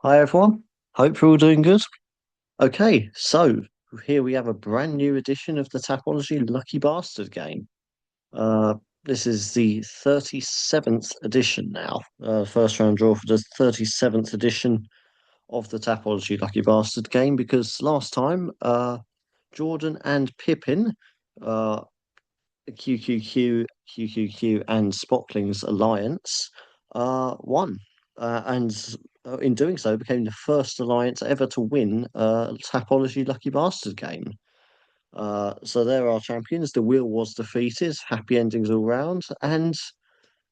Hi everyone. Hope you're all doing good. Okay, so here we have a brand new edition of the Tapology Lucky Bastard game. Uh, this is the 37th edition now. First round draw for the 37th edition of the Tapology Lucky Bastard game because last time Jordan and Pippin, uh, QQQ, and Spotling's alliance won. And in doing so, became the first alliance ever to win a Tapology Lucky Bastard game. So there are champions. The wheel was defeated. Happy endings all round. And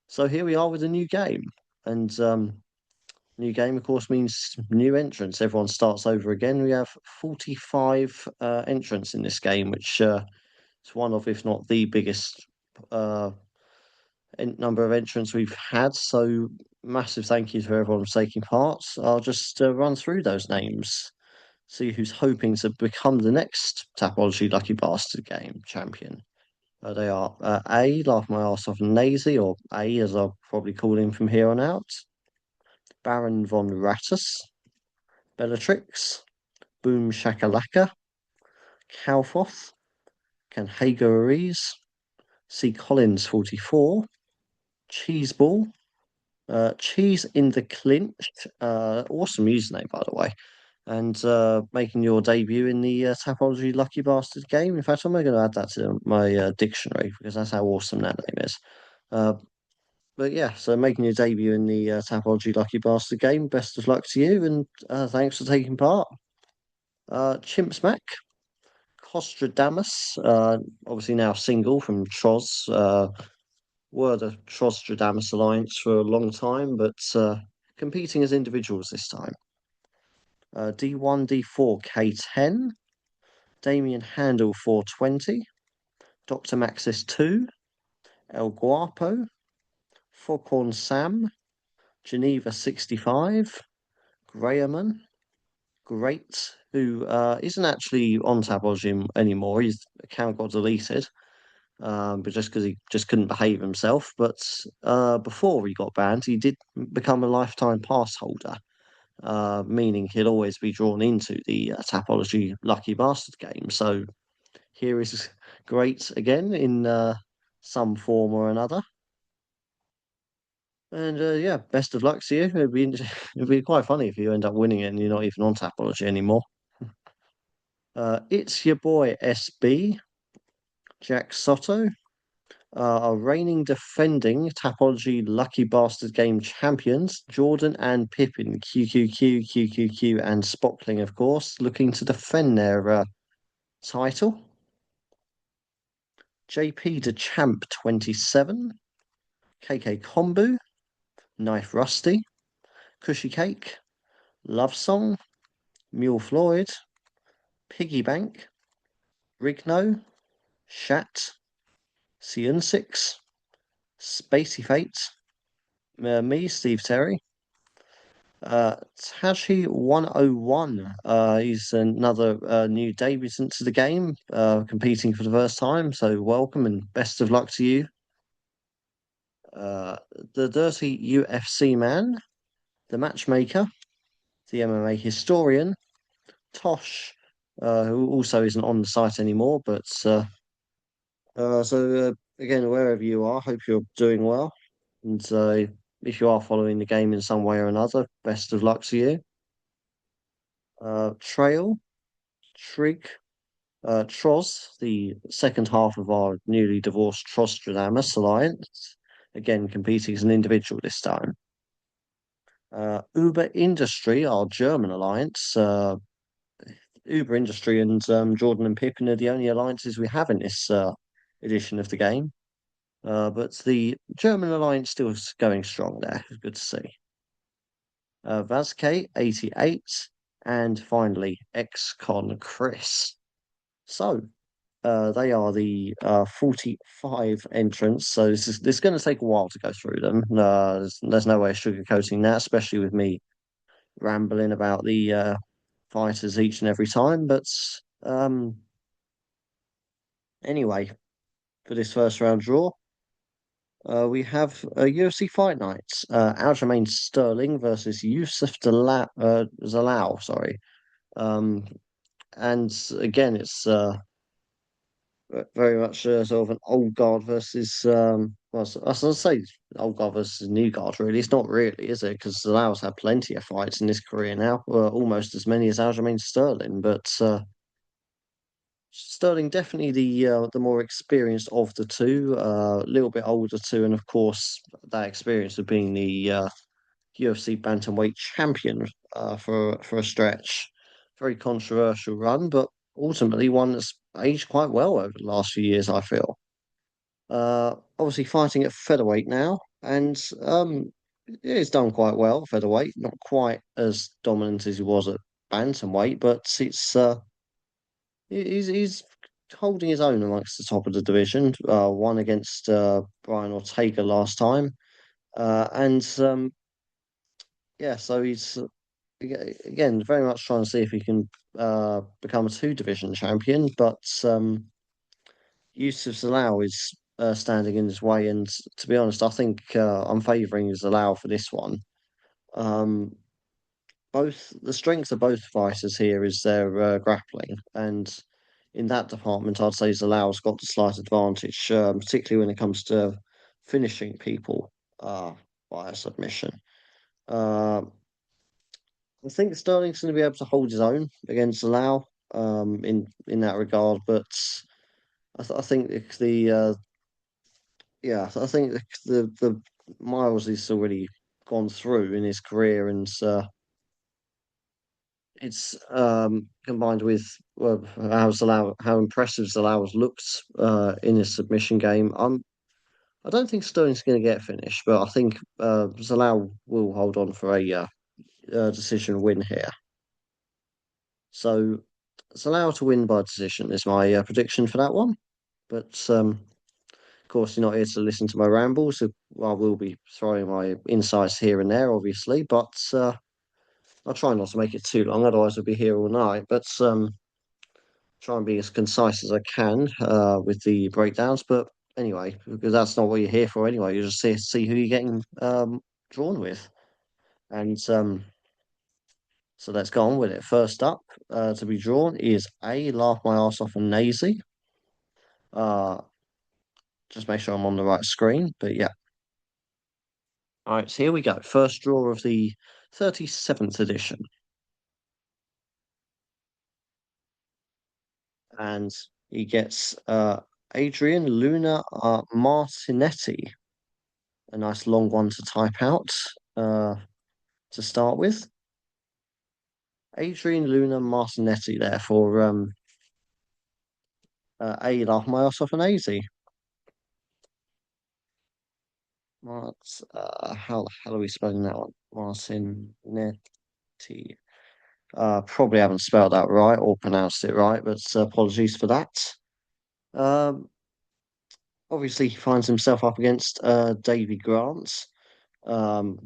so here we are with a new game. And new game, of course, means new entrants. Everyone starts over again. We have 45 entrants in this game, which is one of, if not the biggest uh, number of entrants we've had. So massive thank you to everyone for taking part. I'll just run through those names, see who's hoping to become the next Tapology Lucky Bastard game champion. They are A, Laugh My Arse Off Nazy, or A as I'll probably call him from here on out, Baron von Rattus, Bellatrix, Boom Shakalaka, Calfoth, Canhaga Ruiz, C. Collins 44, Cheeseball, Cheese in the Clinch, awesome username by the way, and making your debut in the Tapology Lucky Bastard game. In fact, I'm going to add that to my dictionary because that's how awesome that name is. Uh, but yeah, so making your debut in the Tapology Lucky Bastard game. Best of luck to you, and thanks for taking part. Chimpsmack, Costradamus, obviously now single from Troz. Were the Trostradamus Alliance for a long time, but competing as individuals this time. D1, D4, K10, Damien Handel 420, Dr. Maxis 2, El Guapo, Foghorn Sam, Geneva 65, Grahamon, Great, who isn't actually on Tapology anymore. His account got deleted, but just because he just couldn't behave himself. But before he got banned, he did become a lifetime pass holder, meaning he'll always be drawn into the Tapology Lucky Bastard game. So here is great again in some form or another. And yeah, best of luck to you. It'd be quite funny if you end up winning it and you're not even on Tapology anymore. It's your boy SB, Jack Soto, our reigning defending Tapology Lucky Bastard Game champions, Jordan and Pippin, QQQ, and Spotling, of course, looking to defend their title. JP the Champ 27, KK Kombu, Knife Rusty, Cushy Cake, Love Song, Mule Floyd, Piggy Bank, Rigno, Shat, Cian6, Spacey Fate, me, Steve Terry, Tashi 101. He's another new debutant to the game, competing for the first time. So welcome and best of luck to you. Uh, the Dirty UFC Man, the Matchmaker, the MMA Historian, Tosh, who also isn't on the site anymore, but again, wherever you are, hope you're doing well. And if you are following the game in some way or another, best of luck to you. Trail, Trig, Troz, the second half of our newly divorced Trostradamus alliance, again competing as an individual this time. Uber Industry, our German alliance. Uber Industry and Jordan and Pippin are the only alliances we have in this edition of the game. But the German alliance still is going strong there. It's good to see. Vazk 88, and finally XCon Chris. So they are the 45 entrants. So this is going to take a while to go through them. There's no way of sugarcoating that, especially with me rambling about the fighters each and every time. But um, anyway, for this first round draw, We have a UFC Fight Night. Aljamain Sterling versus Yusuf Zalal. Sorry. Um, and again, it's very much sort of an old guard versus well, I say old guard versus new guard. Really, it's not really, is it? Because Zalal's had plenty of fights in his career now, almost as many as Aljamain Sterling. But Sterling definitely the more experienced of the two, a little bit older too, and of course that experience of being the UFC bantamweight champion for a stretch. Very controversial run, but ultimately one that's aged quite well over the last few years, I feel. Obviously fighting at featherweight now, and yeah, he's done quite well at featherweight. Not quite as dominant as he was at bantamweight, but he's holding his own amongst the top of the division. Won against Brian Ortega last time, and yeah, so he's again very much trying to see if he can become a two division champion. But Yusuf Zalal is standing in his way, and to be honest, I think I'm favouring Zalal for this one. Um, both the strengths of both fighters here is their grappling, and in that department, I'd say Zalal's got the slight advantage, particularly when it comes to finishing people via submission. Uh, I think Sterling's going to be able to hold his own against Zalal in that regard, but I think I think the miles he's already gone through in his career, and it's combined with well, how impressive Zalal looked in his submission game. I don't think Sterling's going to get finished, but I think Zalal will hold on for a decision win here. So Zalal to win by decision is my prediction for that one. But of course, you're not here to listen to my rambles, so I will be throwing my insights here and there, obviously. But I'll try not to make it too long, otherwise I'll be here all night. But try and be as concise as I can with the breakdowns. But anyway, because that's not what you're here for anyway. You're just here to see who you're getting drawn with. And so let's go on with it. First up to be drawn is A, Laugh My Ass Off and Nazy. Just make sure I'm on the right screen. But yeah. All right, so here we go. First draw of the 37th edition. And he gets Adrian Luna Martinetti. A nice long one to type out to start with. Adrian Luna Martinetti there for A, Laugh My Ass Off and AZ. How are we spelling that one? Martinetti. Probably haven't spelled that right or pronounced it right, but apologies for that. Um, Obviously, he finds himself up against Davy Grant, um,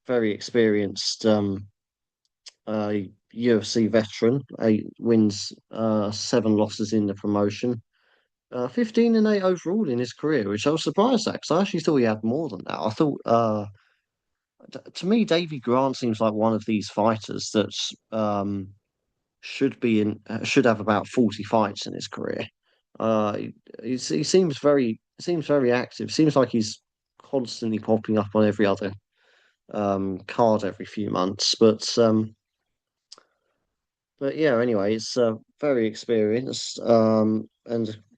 very experienced uh, UFC veteran. Eight wins, seven losses in the promotion. 15 and 8 overall in his career, which I was surprised at because I actually thought he had more than that. I thought, to me, Davy Grant seems like one of these fighters that should have about 40 fights in his career. He seems very active. Seems like he's constantly popping up on every other card every few months. But yeah, anyway, it's very experienced. And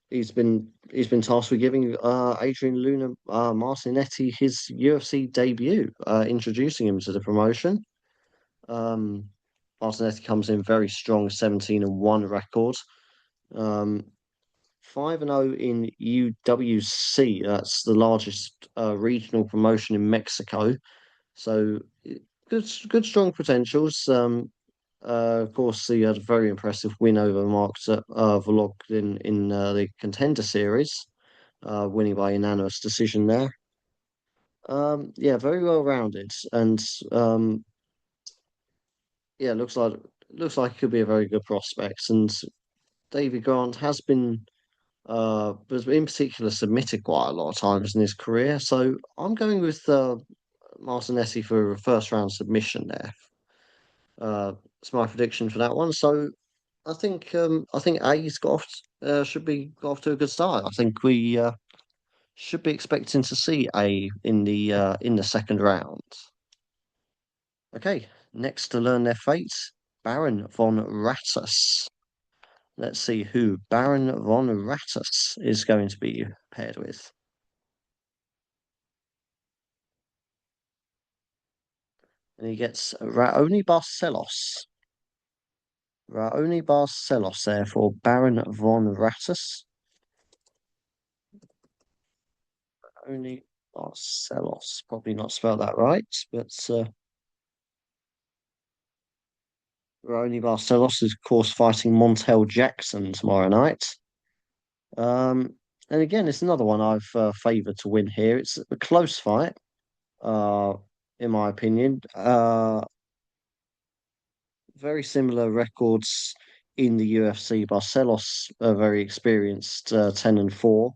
he's been tasked with giving Adrian Luna Martinetti his UFC debut, introducing him to the promotion. Um, Martinetti comes in very strong, 17-1 record. Um, 5-0 in UWC. That's the largest regional promotion in Mexico. So good, strong potentials. Of course, he had a very impressive win over Mark Vlog in the Contender Series, winning by unanimous decision there. Yeah, very well rounded, and yeah, looks like it could be a very good prospect. And David Grant has been but in particular submitted quite a lot of times in his career. So I'm going with Martinelli for a first round submission there. It's my prediction for that one. So I think A's got off, should be got off to a good start. I think we should be expecting to see A in the second round. Okay, next to learn their fate, Baron von Rattus. Let's see who Baron von Rattus is going to be paired with. And he gets Raoni Barcelos. Raoni Barcelos there for Baron von Rattus. Raoni Barcelos. Probably not spelled that right, but Raoni Barcelos is, of course, fighting Montel Jackson tomorrow night. Um, and again, it's another one I've favoured to win here. It's a close fight, uh, in my opinion. Very similar records in the UFC. Barcelos, a very experienced 10-4.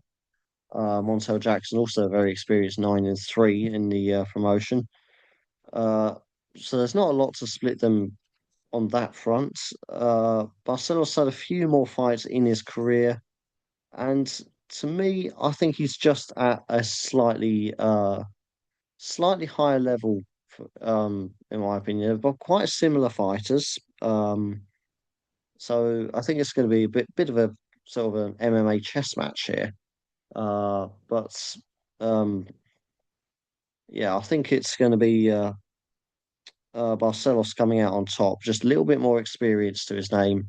Montel Jackson, also a very experienced 9-3 in the promotion. Uh, so there's not a lot to split them on that front. Barcelos had a few more fights in his career, and to me, I think he's just at a slightly higher level, in my opinion, but quite similar fighters. So I think it's going to be a bit of a sort of an MMA chess match here. But um, yeah, I think it's going to be Barcelos coming out on top, just a little bit more experience to his name.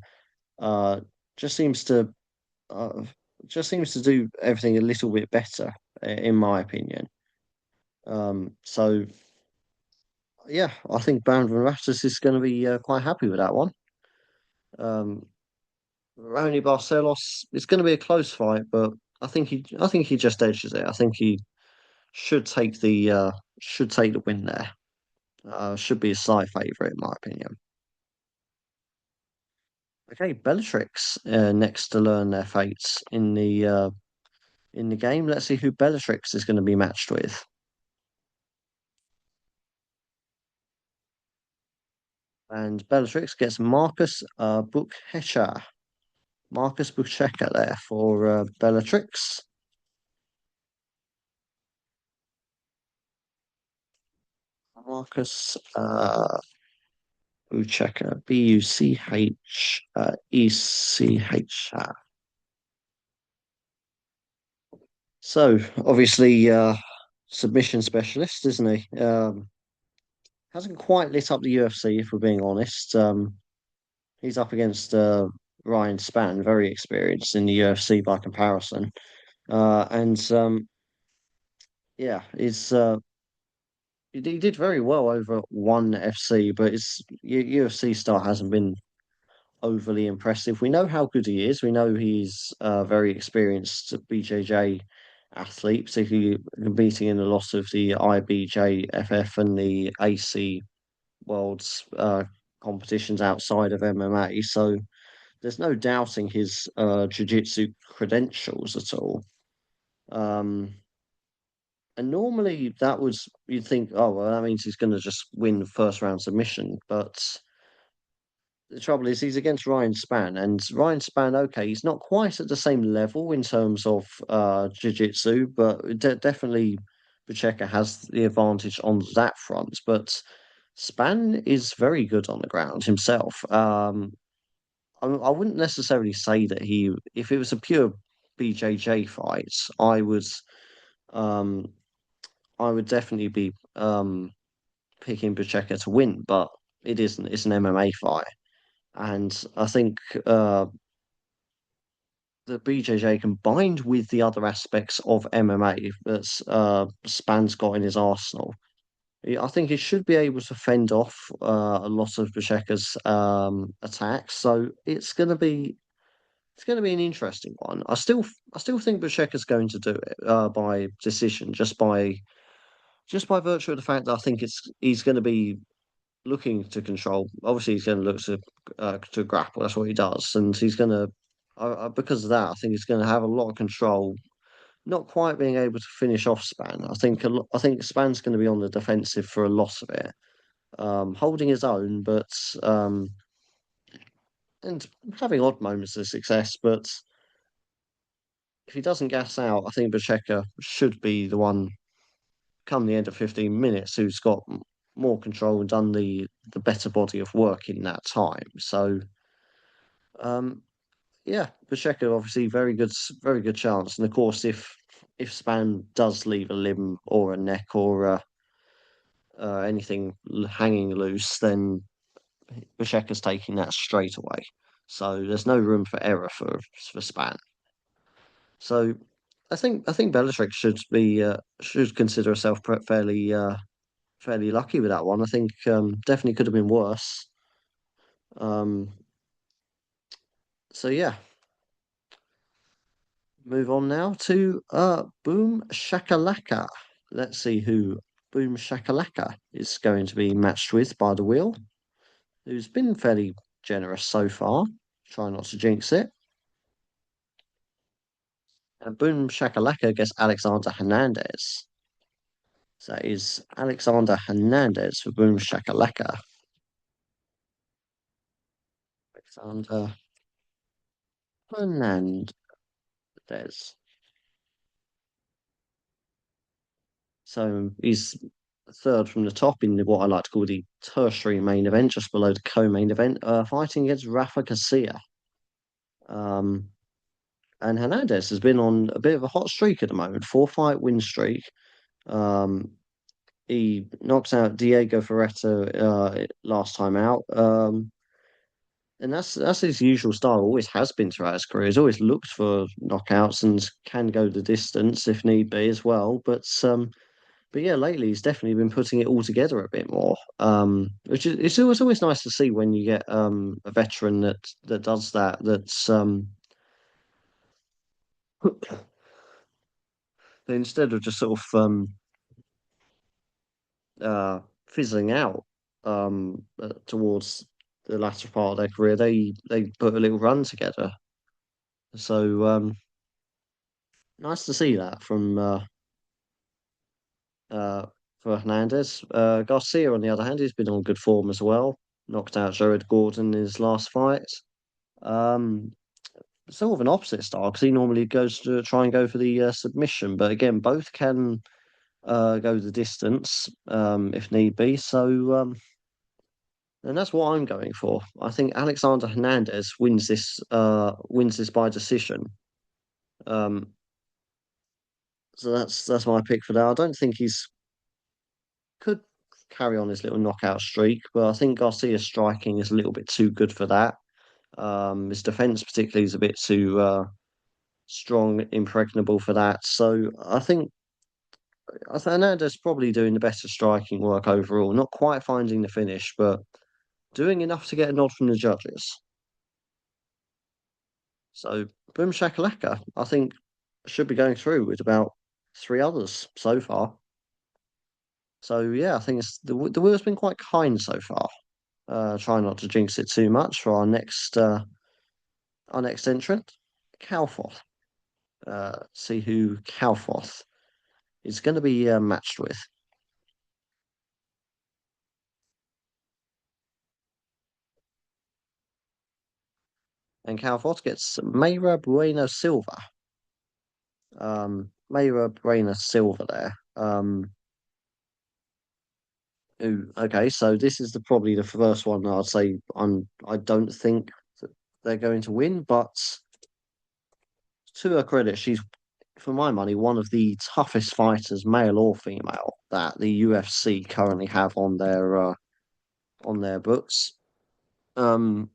Uh, just seems to uh, just seems to do everything a little bit better, in my opinion. So yeah, I think Baron van Rastus is going to be quite happy with that one. Um, Raoni Barcelos, it's going to be a close fight, but I think he just edges it. I think he should take should take the win there. Should be a side favourite in my opinion. Okay, Bellatrix next to learn their fates in the game. Let's see who Bellatrix is going to be matched with. And Bellatrix gets Marcus Buchecha. Marcus Buchecha there for Bellatrix. Marcus Buchecha. Buchech. So obviously submission specialist, isn't he? Hasn't quite lit up the UFC if we're being honest. He's up against Ryan Spann, very experienced in the UFC by comparison. And yeah, he did very well over one FC, but his UFC start hasn't been overly impressive. We know how good he is. We know he's a very experienced BJJ athlete, particularly competing in a lot of the IBJFF and the AC Worlds competitions outside of MMA. So there's no doubting his jiu-jitsu credentials at all. Um, and normally that was you'd think, oh well, that means he's going to just win the first round submission. But the trouble is, he's against Ryan Spann, and Ryan Spann, okay, he's not quite at the same level in terms of jiu-jitsu, but definitely Pacheco has the advantage on that front. But Spann is very good on the ground himself. I wouldn't necessarily say that if it was a pure BJJ fight, um, I would definitely be picking Pacheco to win, but it isn't. It's an MMA fight, and I think the BJJ combined with the other aspects of MMA that Span's got in his arsenal, I think he should be able to fend off a lot of Pacheco's attacks. So it's going to be an interesting one. I still think Pacheco's going to do it by decision, just by virtue of the fact that I think he's going to be looking to control. Obviously, he's going to look to grapple. That's what he does, and he's going to Because of that, I think he's going to have a lot of control. Not quite being able to finish off Span. I think Span's going to be on the defensive for a lot of it, holding his own, but um, and having odd moments of success. But if he doesn't gas out, I think Bacheka should be the one come the end of 15 minutes who's got more control and done the better body of work in that time. So um, yeah, Pacheco obviously very good chance. And of course, if Span does leave a limb or a neck or anything hanging loose, then Pacheco's taking that straight away. So there's no room for error for Span. So I think Bellatrix should consider herself fairly lucky with that one. I think definitely could have been worse. Um, so yeah, move on now to Boom Shakalaka. Let's see who Boom Shakalaka is going to be matched with by the wheel, who's been fairly generous so far. Try not to jinx it. And Boom Shakalaka gets Alexander Hernandez. So that is Alexander Hernandez for Boom Shakalaka. Alexander Hernandez. So he's third from the top in what I like to call the tertiary main event, just below the co-main event, fighting against Rafa Garcia. Um, and Hernandez has been on a bit of a hot streak at the moment, four-fight win streak. Um, he knocks out Diego Ferreira last time out. And that's his usual style, always has been throughout his career. He's always looked for knockouts and can go the distance if need be as well. But yeah, lately he's definitely been putting it all together a bit more. Which is it's always nice to see when you get a veteran that does that. That's that instead of just sort of fizzling out towards the latter part of their career, they put a little run together. So nice to see that from uh, for Hernandez. Garcia, on the other hand, he's been on good form as well. Knocked out Jared Gordon in his last fight. Um, Sort of an opposite style because he normally goes to try and go for the submission, but again, both can go the distance if need be. So, and that's what I'm going for. I think Alexander Hernandez wins this by decision. Um, so that's my pick for that. I don't think he's could carry on his little knockout streak, but I think Garcia's striking is a little bit too good for that. His defense particularly is a bit too strong, impregnable for that. So I think Hernandez probably doing the better striking work overall. Not quite finding the finish, but doing enough to get a nod from the judges. So Boom Shakalaka, I think, should be going through with about three others so far. So yeah, I think the wheel's been quite kind so far. Try not to jinx it too much for our next entrant, Calfoth. See who Calfoth is going to be matched with. And Calfoth gets Mayra Bueno Silva. Mayra Bueno Silva there. Okay, so this is probably the first one I'd say I don't think that they're going to win, but to her credit, she's for my money one of the toughest fighters, male or female, that the UFC currently have on their books. Um,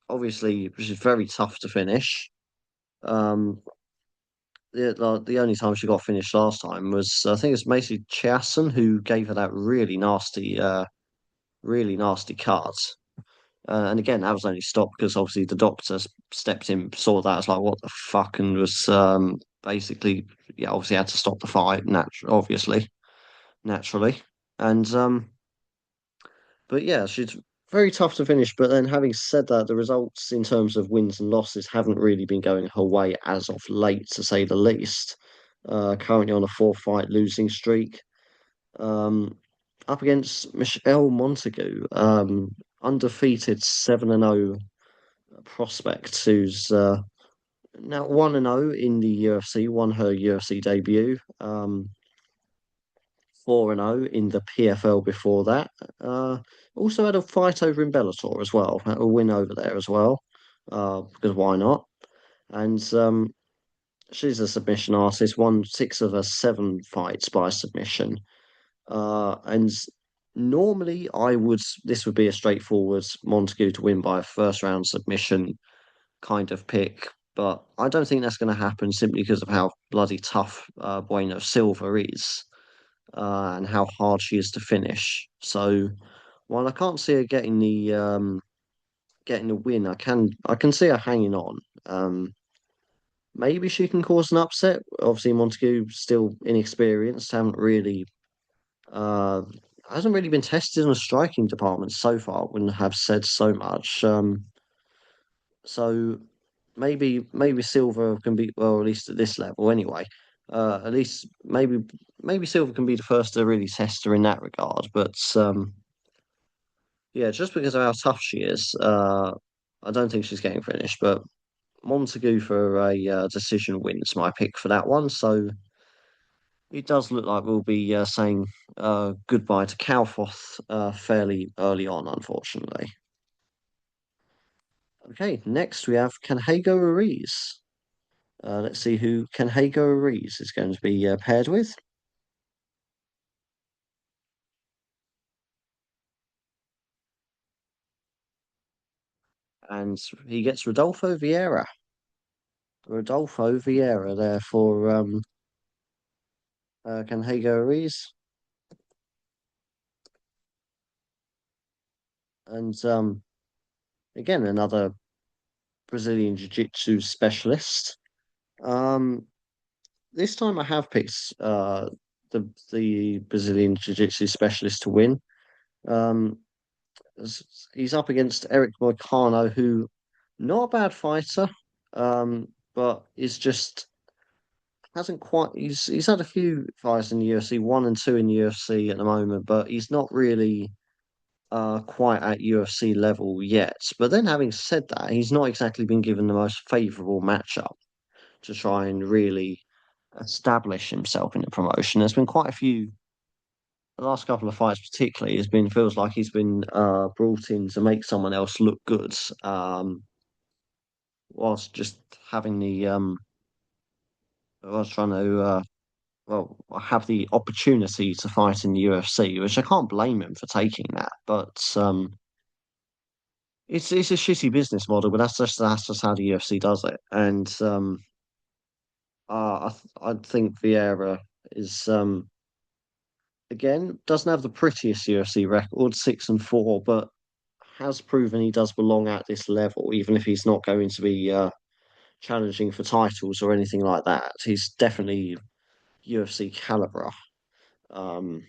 Obviously, which is very tough to finish. Um, the only time she got finished last time was I think it's Macy Chiasson who gave her that really nasty cut. And again, that was only stopped because obviously the doctor stepped in, saw that as like what the fuck, and was basically yeah, obviously had to stop the fight. Naturally, and but yeah, she's very tough to finish. But then, having said that, the results in terms of wins and losses haven't really been going her way as of late, to say the least. Currently on a four-fight losing streak. Um, Up against Michelle Montagu, undefeated 7-0 prospect who's now 1-0 in the UFC, won her UFC debut. 4-0 in the PFL before that. Uh, Also had a fight over in Bellator as well, had a win over there as well, because why not? And she's a submission artist, won six of her seven fights by submission. And normally this would be a straightforward Montague to win by a first round submission kind of pick, but I don't think that's going to happen simply because of how bloody tough Bueno Silva is, and how hard she is to finish. So while I can't see her getting the win, I can see her hanging on. Maybe she can cause an upset. Obviously, Montague still inexperienced, uh hasn't really been tested in the striking department so far. Wouldn't have said so much. So maybe Silver can be, well, at least at this level anyway. At least maybe Silver can be the first to really test her in that regard. But yeah, just because of how tough she is, I don't think she's getting finished. But Montagu for a decision wins my pick for that one. So it does look like we'll be saying goodbye to Calfoth fairly early on, unfortunately. Okay, next we have Canhego Ruiz. Let's see who Canhego Ruiz is going to be paired with. And he gets Rodolfo Vieira. Rodolfo Vieira there for Canhego Ruiz. And again, another Brazilian Jiu-Jitsu specialist. Um, this time I have picked the Brazilian Jiu-Jitsu specialist to win. Um, he's up against Eric Moicano, who not a bad fighter, but is just hasn't quite. He's had a few fights in the UFC, one and two in the UFC at the moment, but he's not really quite at UFC level yet. But then, having said that, he's not exactly been given the most favourable matchup to try and really establish himself in the promotion. There's been quite a few. The last couple of fights, particularly, has been feels like he's been brought in to make someone else look good, whilst just having the whilst trying to well have the opportunity to fight in the UFC, which I can't blame him for taking that. But it's a shitty business model, but that's just how the UFC does it. And I think Vieira is again doesn't have the prettiest UFC record, 6-4, but has proven he does belong at this level, even if he's not going to be challenging for titles or anything like that. He's definitely UFC caliber. Um,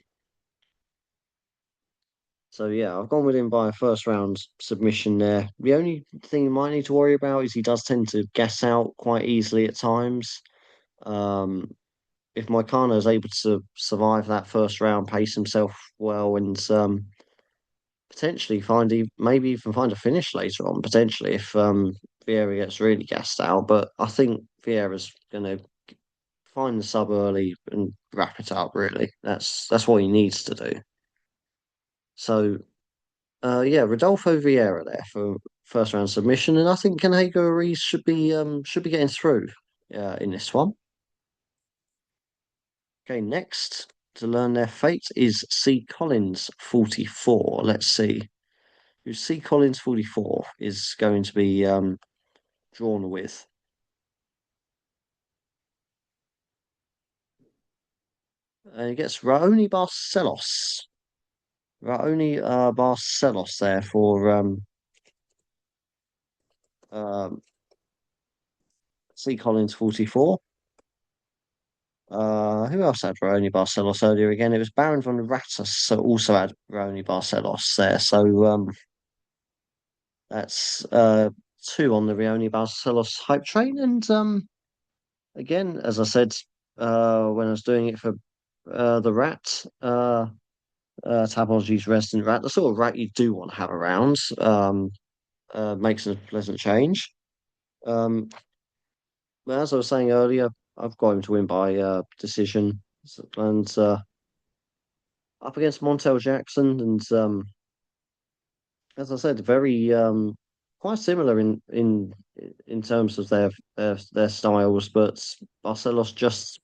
so yeah, I've gone with him by a first round submission there. The only thing you might need to worry about is he does tend to gas out quite easily at times. Um, if Moicano is able to survive that first round, pace himself well, and potentially maybe even find a finish later on, potentially if Vieira gets really gassed out. But I think Vieira's going to find the sub early and wrap it up. Really, that's what he needs to do. So yeah, Rodolfo Vieira there for first round submission, and I think Canhego Ruiz should be getting through in this one. Okay, next to learn their fate is C Collins 44. Let's see who C Collins 44 is going to be drawn with. And he gets Raoni Barcelos. Raoni Barcelos there for um, C Collins 44. Who else had Raoni Barcelos earlier again? It was Baron von Rattus, so also had Raoni Barcelos there. So That's two on the Rione Barcelos hype train, and again, as I said, when I was doing it for the rat, Tapology's resident rat, the sort of rat you do want to have around, makes a pleasant change. Um, but as I was saying earlier, I've got him to win by decision, and up against Montel Jackson, and as I said, very quite similar in terms of their styles, but Barcelos just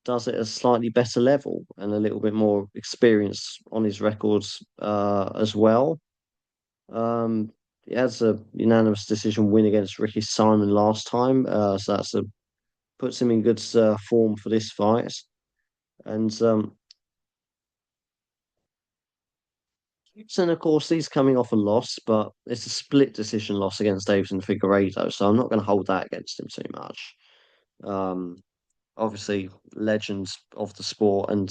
does it at a slightly better level and a little bit more experience on his records as well. He has a unanimous decision win against Ricky Simon last time, so that's a puts him in good form for this fight. And Gibson, of course, he's coming off a loss, but it's a split decision loss against Davidson Figueiredo, so I'm not going to hold that against him too much. Um, Obviously, legends of the sport, and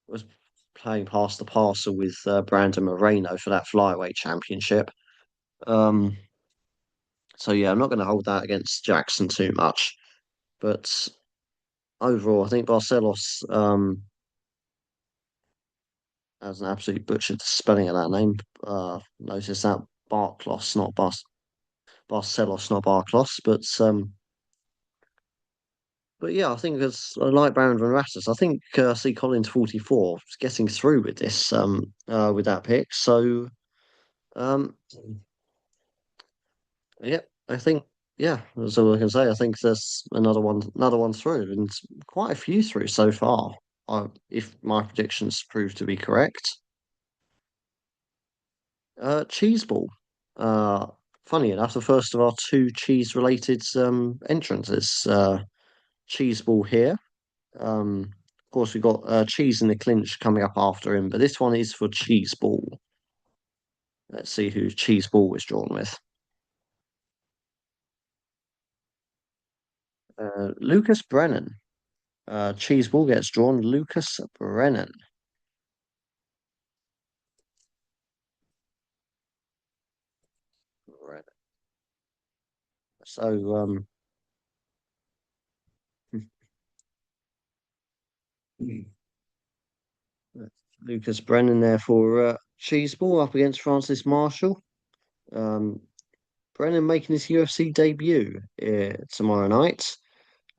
was playing past the parcel with Brandon Moreno for that flyweight championship. Um, so yeah, I'm not going to hold that against Jackson too much, but overall, I think Barcelos has an absolute butchered the spelling of that name. Notice that Barklos, not Barcelos, not Barklos, but yeah, I think it's I like Baron van Rattus. I think C Collins 44 is getting through with this with that pick. So um yeah, I think yeah, that's all I can say. I think there's another one through, and quite a few through so far. If my predictions prove to be correct. Cheese ball. Uh, Funny enough, the first of our two cheese-related entrances. Cheese ball here. Of course, we've got cheese in the clinch coming up after him, but this one is for cheese ball. Let's see who cheese ball was drawn with. Lucas Brennan. Cheese ball gets drawn. Lucas Brennan. Right. So Lucas Brennan there for cheese ball up against Francis Marshall. Um, Brennan making his UFC debut tomorrow night.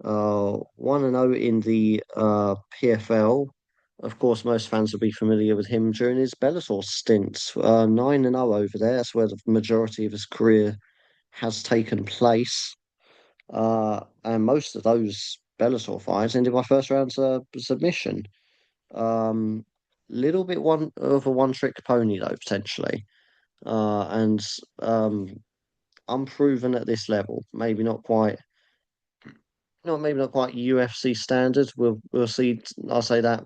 1-0 in the PFL. Of course, most fans will be familiar with him during his Bellator stint. 9-0 over there. That's where the majority of his career has taken place. And most of those Bellator fights ended by first round submission. Um, Little bit one of a one-trick pony though, potentially. And unproven at this level. Maybe not quite UFC standard. We'll see. I'll say that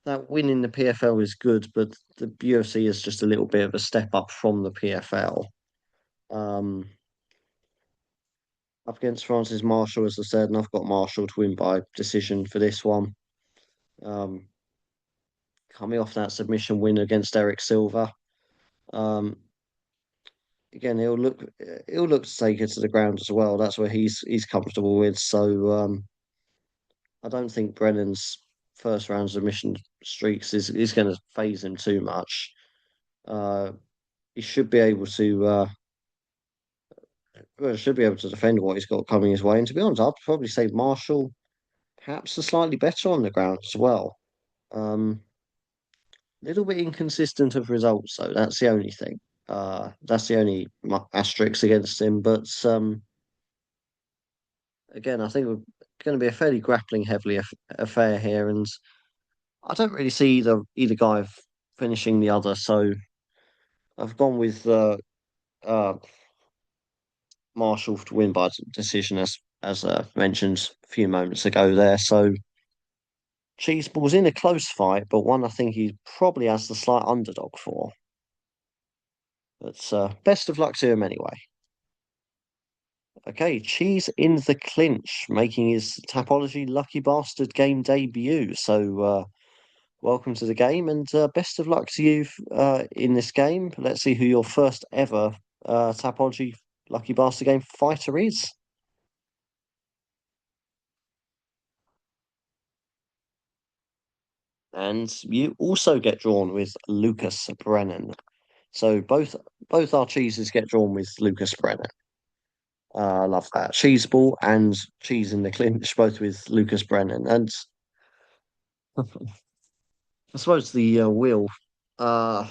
that win in the PFL is good, but the UFC is just a little bit of a step up from the PFL. Um, Up against Francis Marshall, as I said, and I've got Marshall to win by decision for this one. Um, Coming off that submission win against Eric Silva. Um, Again, he'll look to take it to the ground as well. That's where he's comfortable with. So I don't think Brennan's first round submission streaks is going to phase him too much. Uh, he should be able to should be able to defend what he's got coming his way. And to be honest, I'd probably say Marshall perhaps a slightly better on the ground as well. Um, Little bit inconsistent of results though. That's the only thing. That's the only asterisk against him. But again, I think we're going to be a fairly grappling heavily affair here, and I don't really see either guy finishing the other. So I've gone with uh, Marshall to win by decision, as mentioned a few moments ago there. So Cheeseball's in a close fight, but one I think he probably has the slight underdog for. But best of luck to him anyway. Okay, Cheese in the clinch, making his Tapology Lucky Bastard Game debut. So welcome to the game, and best of luck to you in this game. Let's see who your first ever Tapology Lucky Bastard Game fighter is. And you also get drawn with Lucas Brennan. So both our cheeses get drawn with Lucas Brennan. I love that. Cheese ball and cheese in the clinch, both with Lucas Brennan. And I suppose the wheel uh,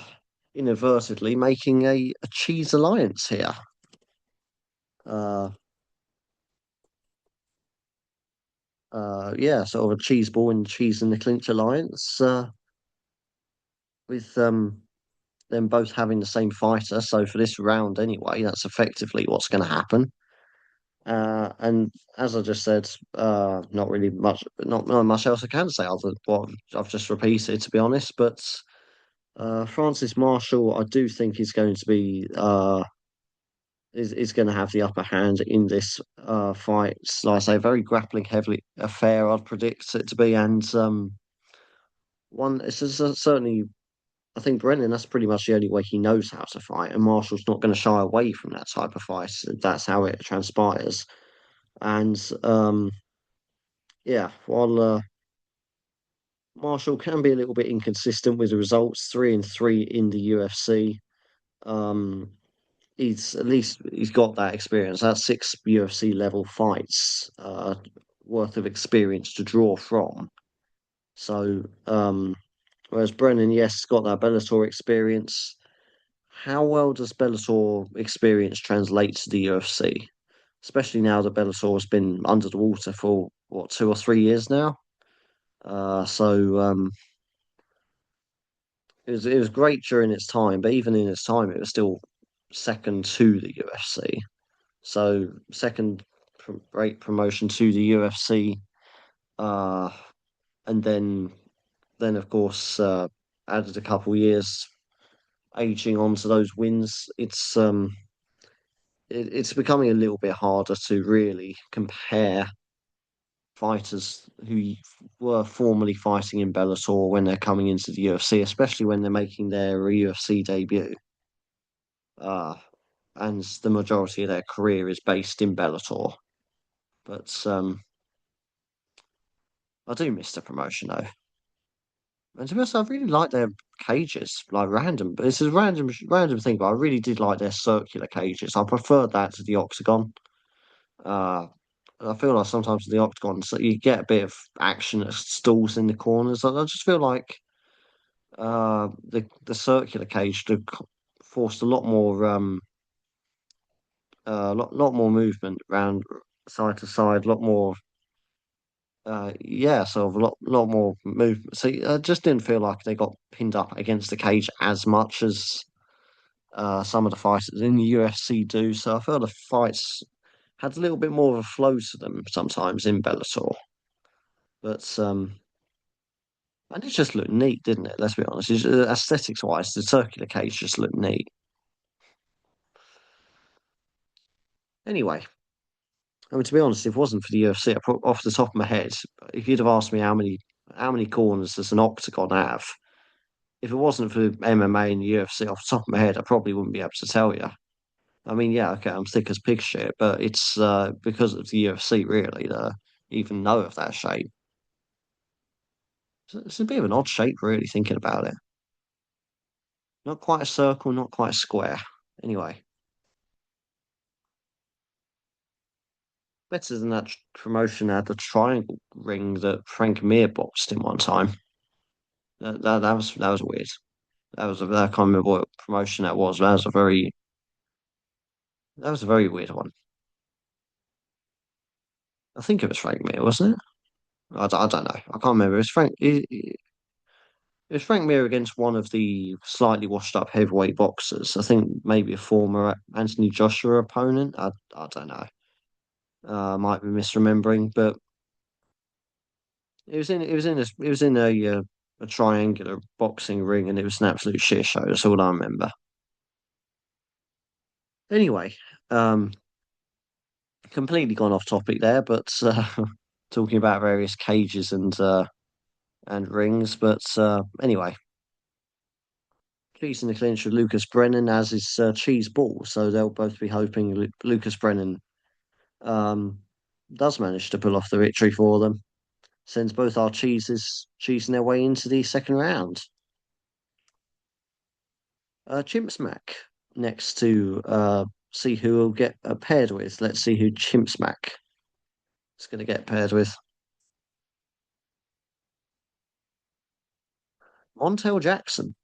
inadvertently making a cheese alliance here. Uh, yeah, sort of a cheese ball and cheese in the clinch alliance with them both having the same fighter. So for this round anyway, that's effectively what's going to happen. And as I just said, not really much, not much else I can say other than what I've just repeated, to be honest. But Francis Marshall, I do think is going to be is going to have the upper hand in this fight. Like I say, very grappling heavily affair. I'd predict it to be, and one it's certainly. I think Brennan, that's pretty much the only way he knows how to fight, and Marshall's not going to shy away from that type of fight. That's how it transpires. And yeah, while Marshall can be a little bit inconsistent with the results, 3-3 in the UFC. Um, he's at least he's got that experience. That's six UFC level fights worth of experience to draw from. So, whereas Brennan, yes, got that Bellator experience. How well does Bellator experience translate to the UFC? Especially now that Bellator has been under the water for what 2 or 3 years now. So it was great during its time, but even in its time, it was still second to the UFC. So second great promotion to the UFC, uh, and then of course added a couple years aging on to those wins. It's becoming a little bit harder to really compare fighters who were formerly fighting in Bellator when they're coming into the UFC, especially when they're making their UFC debut. Uh, and the majority of their career is based in Bellator. But I do miss the promotion though. And to be honest, I really like their cages, like random. But it's a random thing, but I really did like their circular cages. I preferred that to the octagon. Uh, I feel like sometimes the octagon, so you get a bit of action at stalls in the corners. I just feel like the circular cage forced a lot more lot more movement around side to side, a lot more yeah, sort of a lot more movement. So I just didn't feel like they got pinned up against the cage as much as some of the fighters in the UFC do. So I feel the fights had a little bit more of a flow to them sometimes in Bellator. But and it just looked neat, didn't it? Let's be honest. Aesthetics wise, the circular cage just looked neat. Anyway, I mean to be honest, if it wasn't for the UFC, off the top of my head, if you'd have asked me how many corners does an octagon have, if it wasn't for MMA and UFC, off the top of my head, I probably wouldn't be able to tell you. I mean, yeah, okay, I'm thick as pig shit, but it's because of the UFC really to even know of that shape. It's a bit of an odd shape, really, thinking about it. Not quite a circle, not quite a square. Anyway, better than that promotion had the triangle ring that Frank Mir boxed in one time. That was weird. I can't remember what promotion that was. That was a very weird one. I think it was Frank Mir, wasn't it? I don't know. I can't remember. It was Frank Mir against one of the slightly washed up heavyweight boxers. I think maybe a former Anthony Joshua opponent. I don't know. Might be misremembering, but it was in a triangular boxing ring, and it was an absolute shit show. That's all I remember. Anyway, um, completely gone off topic there, but talking about various cages and and rings. But anyway, Cheese in the clinch with Lucas Brennan as is Cheese Ball. So they'll both be hoping Lucas Brennan um, does manage to pull off the victory for them. Sends both our cheeses cheesing their way into the second round. Chimp Smack next to see who will get paired with. Let's see who Chimp Smack is going to get paired with. Montel Jackson.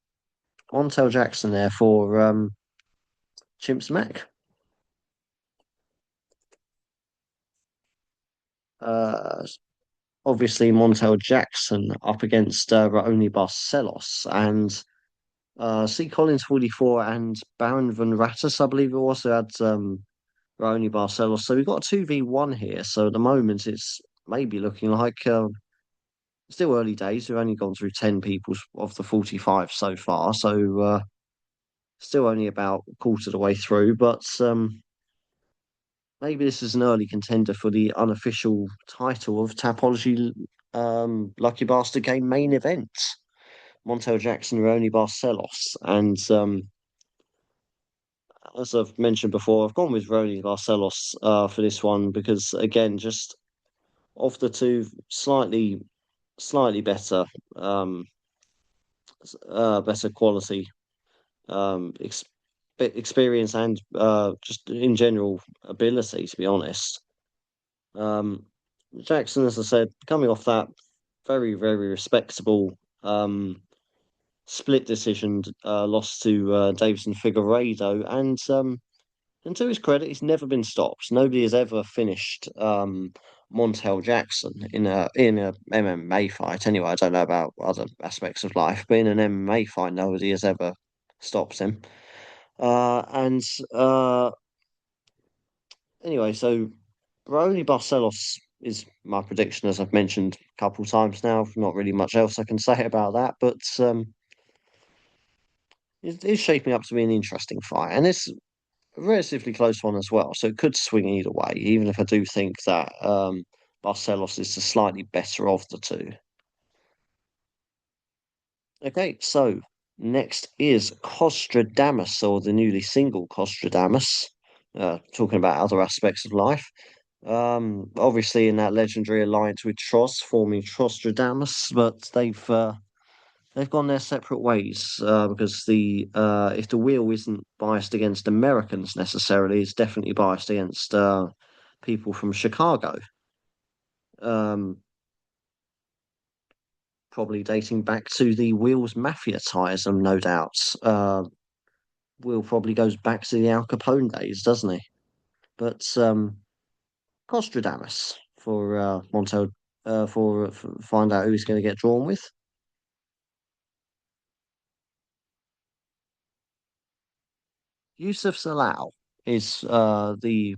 Montel Jackson there for Chimp Smack. Uh, Obviously, Montel Jackson up against Raoni Barcelos and C. Collins 44 and Baron Van Rattus, I believe, it also had Raoni Barcelos. So we've got a 2v1 here. So at the moment, it's maybe looking like still early days. We've only gone through 10 people of the 45 so far. So still only about a quarter of the way through. But maybe this is an early contender for the unofficial title of Tapology Lucky Bastard Game main event. Montel Jackson, Raoni Barcelos. And as I've mentioned before, I've gone with Raoni Barcelos for this one because, again, just of the two, slightly better, um, better quality, um, ex experience, and just in general ability, to be honest. Um, Jackson, as I said, coming off that very respectable split decision loss to Davison Figueiredo, and to his credit, he's never been stopped. Nobody has ever finished Montel Jackson in a MMA fight. Anyway, I don't know about other aspects of life, but in an MMA fight, nobody has ever stopped him. And anyway, so Brony Barcelos is my prediction, as I've mentioned a couple of times now. Not really much else I can say about that, but it's shaping up to be an interesting fight, and it's a relatively close one as well. So it could swing either way, even if I do think that Barcelos is the slightly better of the two. Okay, so next is Costradamus, or the newly single Costradamus. Talking about other aspects of life. Obviously in that legendary alliance with Tross, forming Trostradamus, but they've gone their separate ways because the if the wheel isn't biased against Americans necessarily, it's definitely biased against people from Chicago. Um, Probably dating back to the Wheels Mafia ties, no doubt. Will probably goes back to the Al Capone days, doesn't he? But Costradamus for Montel for find out who he's going to get drawn with. Yusuf Salau is the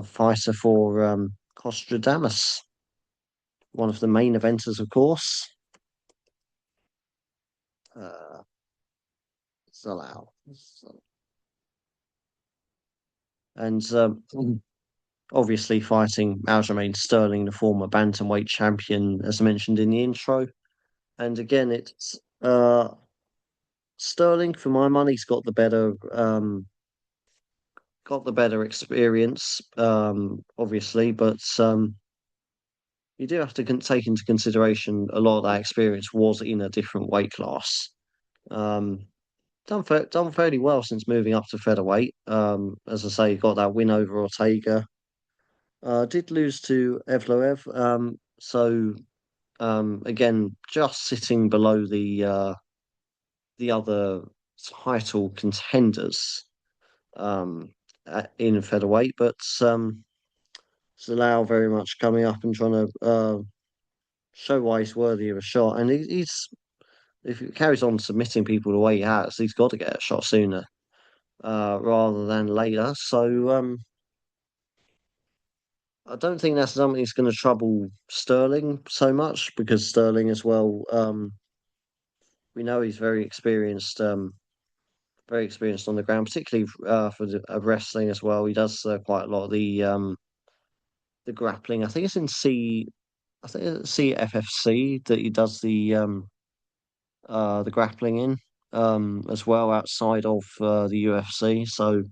fighter for Costradamus, one of the main eventers, of course. Uh, Salau. And obviously fighting Aljamain Sterling, the former bantamweight champion, as mentioned in the intro. And again, it's Sterling, for my money, has got the better experience, obviously, but you do have to take into consideration a lot of that experience was in a different weight class. Um, done fairly well since moving up to featherweight. As I say, got that win over Ortega. Did lose to Evloev. Again, just sitting below the other title contenders in featherweight, but Salau very much coming up and trying to show why he's worthy of a shot. And he's if he carries on submitting people the way he has, he's got to get a shot sooner rather than later. So I don't think that's something that's going to trouble Sterling so much because Sterling as well. We know he's very experienced on the ground, particularly for wrestling as well. He does quite a lot of the grappling. I think it's in C. I think it's CFFC that he does the grappling in as well outside of the UFC. So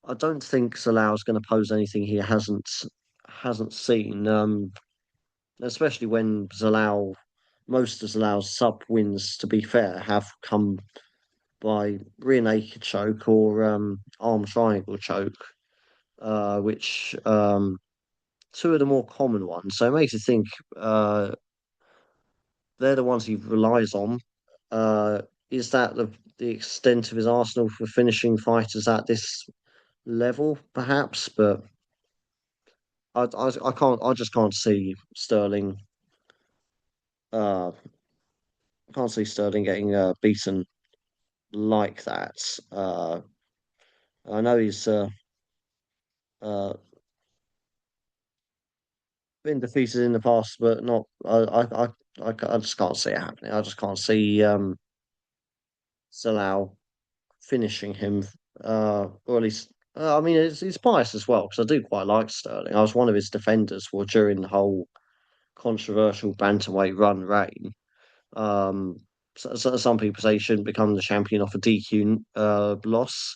I don't think Salau's going to pose anything he hasn't seen. Especially when most of Zalau's sub wins, to be fair, have come by rear naked choke or arm triangle choke, which two of the more common ones. So it makes you think uh, they're the ones he relies on. Uh, is that the extent of his arsenal for finishing fighters at this level, perhaps? But I can't. I just can't see Sterling. Uh, can't see Sterling getting beaten like that. Uh, I know he's uh, been defeated in the past, but not. I just can't see it happening. I just can't see Salau finishing him, or at least. I mean, it's biased as well because I do quite like Sterling. I was one of his defenders for during the whole controversial bantamweight run reign. Um, some people say he shouldn't become the champion off a DQ loss.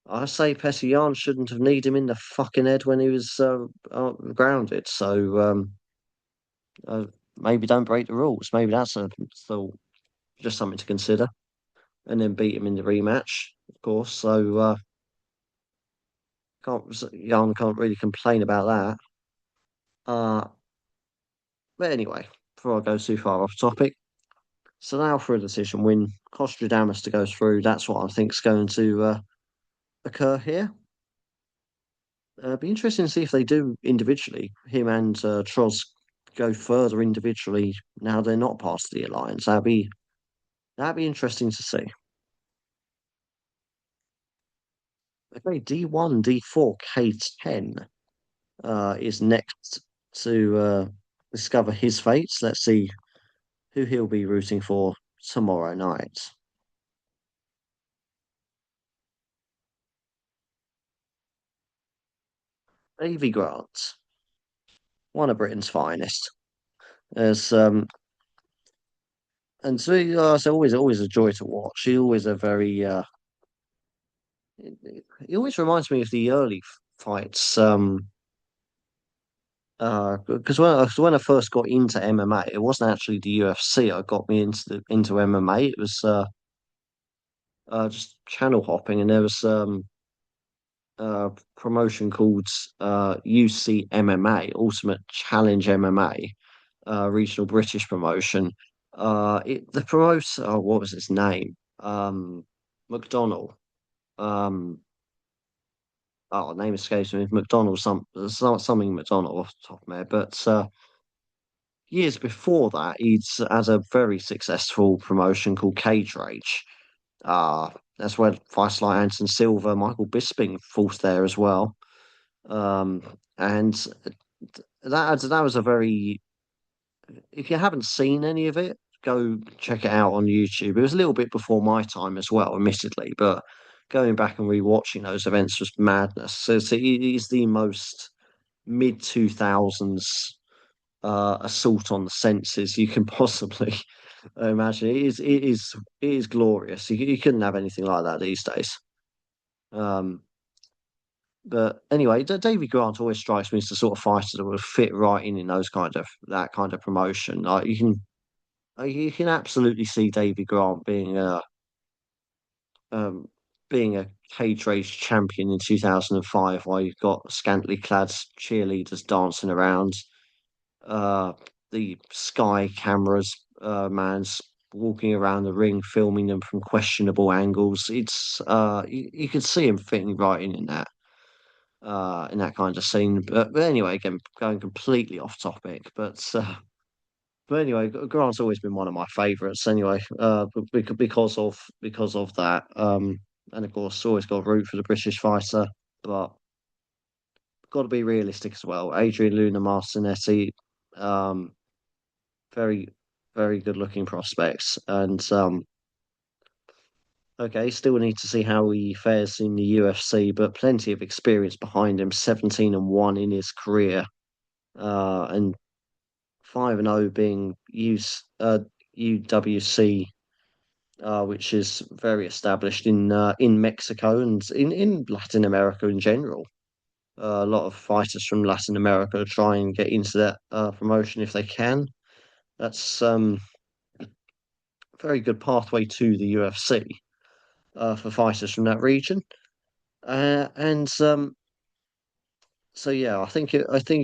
I say Petty Yarn shouldn't have kneed him in the fucking head when he was grounded. So uh, maybe don't break the rules. Maybe that's still just something to consider. And then beat him in the rematch, of course. So Yarn can't really complain about that. Uh, but anyway, before I go too far off topic, so now for a decision win, Costradamus to go through. That's what I think is going to occur here. Be interesting to see if they do individually. Him and Troz go further individually now they're not part of the alliance. That'd be interesting to see. Okay, D1, D4, K10 is next to discover his fates. Let's see who he'll be rooting for tomorrow night. Davy Grant, one of Britain's finest. As and so it's always a joy to watch. He always a very he always reminds me of the early fights. Because when I first got into MMA, it wasn't actually the UFC that got me into MMA. It was just channel hopping, and there was promotion called UC MMA, Ultimate Challenge MMA, regional British promotion. The promoter, oh, what was his name? McDonald. Um, oh, name escapes me. McDonald, something McDonald off the top of my head. But years before that, he'd had a very successful promotion called Cage Rage. That's where fights like Anderson Silva, Michael Bisping fought there as well. Um, and that was a very. If you haven't seen any of it, go check it out on YouTube. It was a little bit before my time as well, admittedly, but going back and rewatching those events was madness. So it is the most mid 2000s assault on the senses you can possibly imagine. It is glorious. You couldn't have anything like that these days. Um, but anyway, Davy Grant always strikes me as the sort of fighter that would fit right in those that kind of promotion. Like you can absolutely see Davy Grant um, being a cage race champion in 2005, while you've got scantily clad cheerleaders dancing around, uh, the sky cameras, man's walking around the ring, filming them from questionable angles. It's you could see him fitting right in that kind of scene. But anyway, again, going completely off topic, but anyway, Grant's always been one of my favourites. Anyway, because of that, and of course, always got to root for the British fighter, but got to be realistic as well. Adrian Luna Martinetti, um, very very good looking prospects, and okay, still need to see how he fares in the UFC, but plenty of experience behind him. 17-1 in his career, and 5-0 being UWC, which is very established in Mexico and in Latin America in general. A lot of fighters from Latin America try and get into that promotion if they can. That's a very good pathway to the UFC for fighters from that region. And so yeah, I think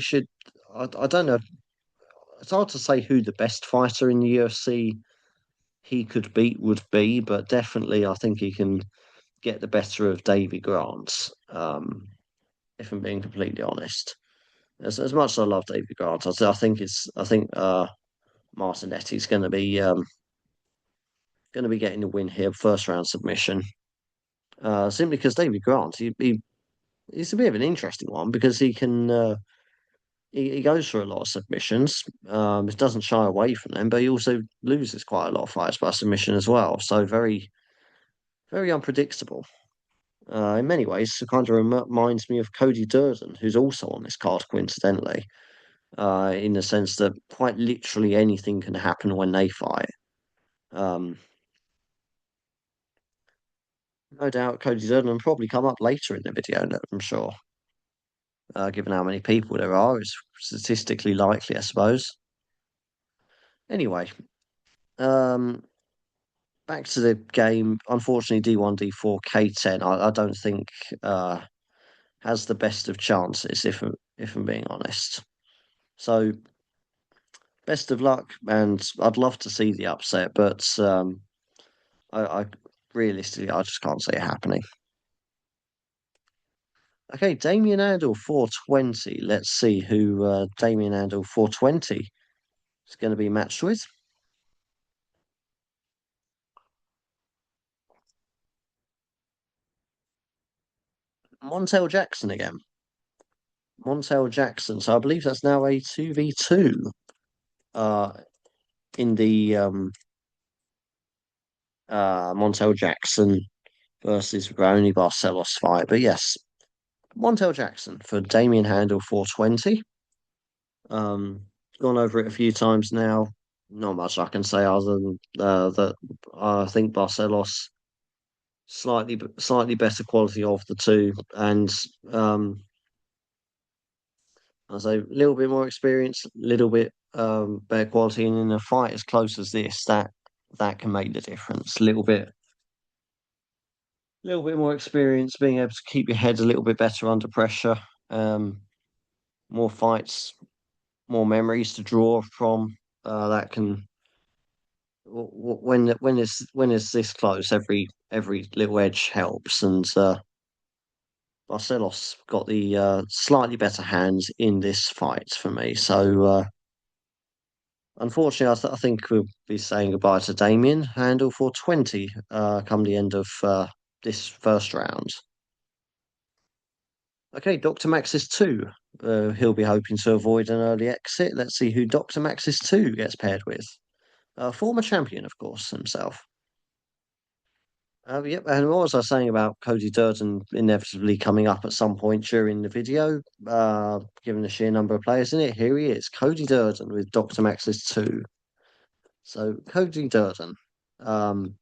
should I don't know. It's hard to say who the best fighter in the UFC he could beat would be, but definitely I think he can get the better of Davy Grant. If I'm being completely honest, as much as I love Davy Grant, I think Martinetti's going to be getting the win here, first round submission. Simply because Davy Grant, he's a bit of an interesting one because he goes for a lot of submissions. He doesn't shy away from them, but he also loses quite a lot of fights by submission as well. So very unpredictable. In many ways, it kind of reminds me of Cody Durden, who's also on this card, coincidentally, in the sense that quite literally anything can happen when they fight. Um, no doubt Cody Durden will probably come up later in the video, I'm sure, given how many people there are. It's statistically likely, I suppose. Anyway, um, back to the game. Unfortunately, D1, D4, K10, I don't think uh, has the best of chances, if I'm being honest. So, best of luck, and I'd love to see the upset, but I realistically, I just can't see it happening. Okay, Damien Andel 420. Let's see who Damien Andel 420 is going to be matched with. Montel Jackson again. Montel Jackson. So I believe that's now a 2v2 uh, in the Montel Jackson versus Raoni Barcelos fight. But yes, Montel Jackson for Damien Handel 420. Um, Gone over it a few times now. Not much I can say other than that I think Barcelos slightly better quality of the two, and I say a little bit more experience, a little bit better quality, and in a fight as close as this, that can make the difference. Little bit more experience, being able to keep your head a little bit better under pressure. Um, More fights, more memories to draw from. That can when it's this close, every little edge helps, and Barcelos got the slightly better hands in this fight for me. So unfortunately, I think we'll be saying goodbye to Damien Handel for 20 come the end of this first round. Okay, Dr. Maxis 2. He'll be hoping to avoid an early exit. Let's see who Dr. Maxis 2 gets paired with. Former champion, of course, himself. Yep, and what was I saying about Cody Durden inevitably coming up at some point during the video? Given the sheer number of players in it, here he is, Cody Durden with Dr. Maxis 2. So Cody Durden, um,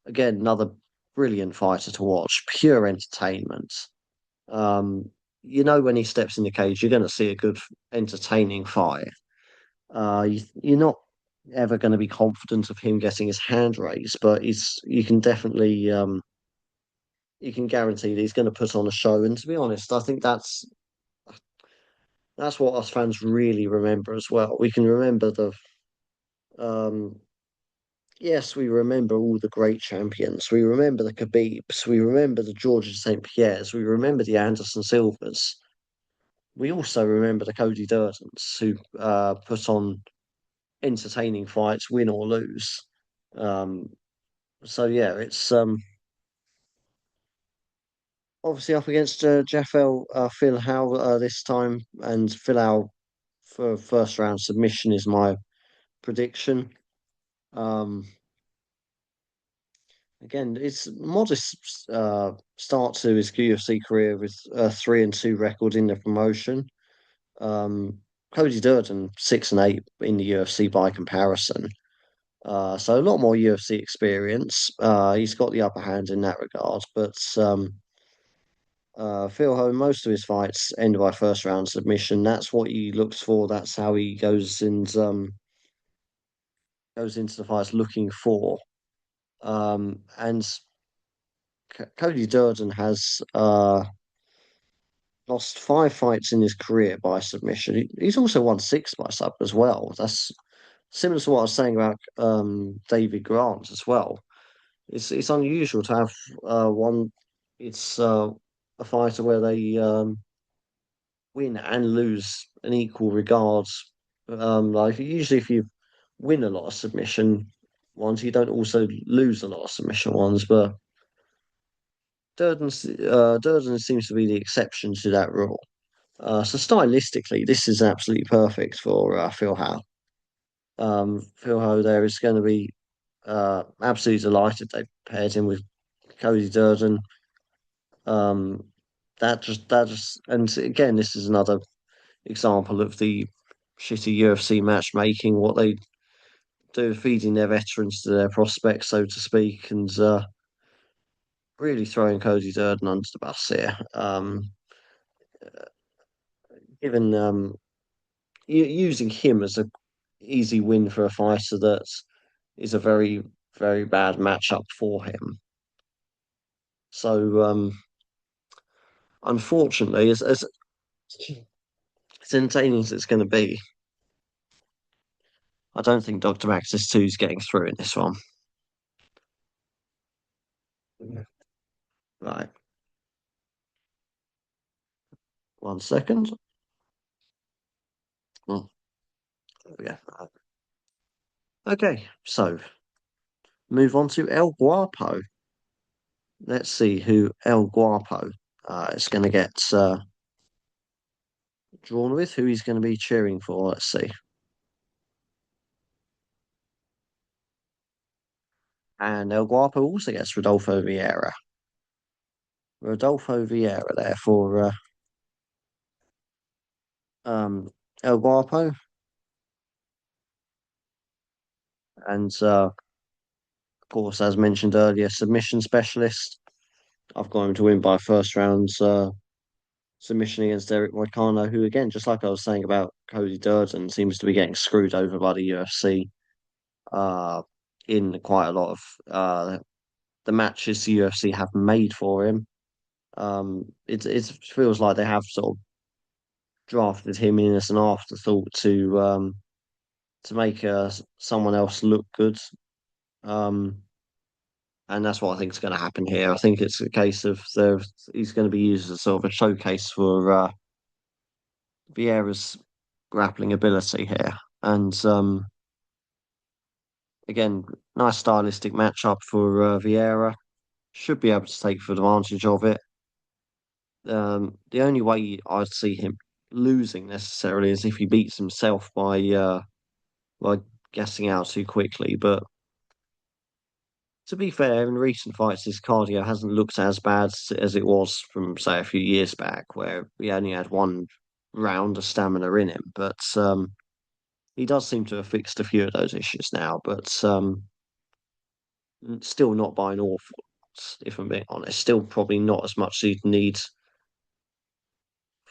again, another brilliant fighter to watch, pure entertainment. Um, when he steps in the cage, you're going to see a good, entertaining fight. You're not ever going to be confident of him getting his hand raised, but you can definitely you can guarantee that he's going to put on a show. And to be honest, I think that's what us fans really remember as well. We can remember the um, yes, we remember all the great champions. We remember the Khabibs. We remember the Georges St. Pierres. We remember the Anderson Silvers. We also remember the Cody Durtons who put on entertaining fights, win or lose. Um, so yeah, it's obviously up against Jafel Phil Howe this time, and Phil Howe for first round submission is my prediction. Um, Again, it's a modest start to his UFC career with a 3-2 record in the promotion. Um, Cody Durden 6-8 in the UFC by comparison. So a lot more UFC experience. He's got the upper hand in that regard. But Phil Ho, most of his fights end by first round submission. That's what he looks for. That's how he goes into the fights looking for. And Cody Durden has lost 5 fights in his career by submission. He's also won 6 by sub as well. That's similar to what I was saying about David Grant as well. It's unusual to have one. It's a fighter where they win and lose in equal regards. Like usually, if you win a lot of submission ones, you don't also lose a lot of submission ones. But Durden seems to be the exception to that rule. So stylistically, this is absolutely perfect for Phil Howe. Phil Howe there is going to be absolutely delighted they paired him with Cody Durden. Um, and again, this is another example of the shitty UFC matchmaking, what they do, feeding their veterans to their prospects, so to speak, and really throwing Cody Durden under the bus here. Given using him as a easy win for a fighter that is a very, very bad matchup for him. So, unfortunately, as entertaining as it's going to be, I don't think Dr. Maxis 2 is getting through in this one. Yeah. Right, 1 second. Oh, yeah. Okay, so move on to El Guapo. Let's see who El Guapo is going to get drawn with, who he's going to be cheering for. Let's see. And El Guapo also gets Rodolfo Vieira. Rodolfo Vieira there for El Guapo. And of course, as mentioned earlier, submission specialist. I've got him to win by first round submission against Derek Moicano, who, again, just like I was saying about Cody Durden, seems to be getting screwed over by the UFC uh, in quite a lot of the matches the UFC have made for him. It feels like they have sort of drafted him in as an afterthought to make someone else look good. Um, and that's what I think is going to happen here. I think it's a case of he's going to be used as sort of a showcase for Vieira's grappling ability here. And again, nice stylistic matchup for Vieira. Should be able to take full advantage of it. The only way I'd see him losing necessarily is if he beats himself by gassing out too quickly. But to be fair, in recent fights, his cardio hasn't looked as bad as it was from, say, a few years back, where he only had one round of stamina in him. But he does seem to have fixed a few of those issues now. But still not by an awful lot, if I'm being honest. Still probably not as much as you'd need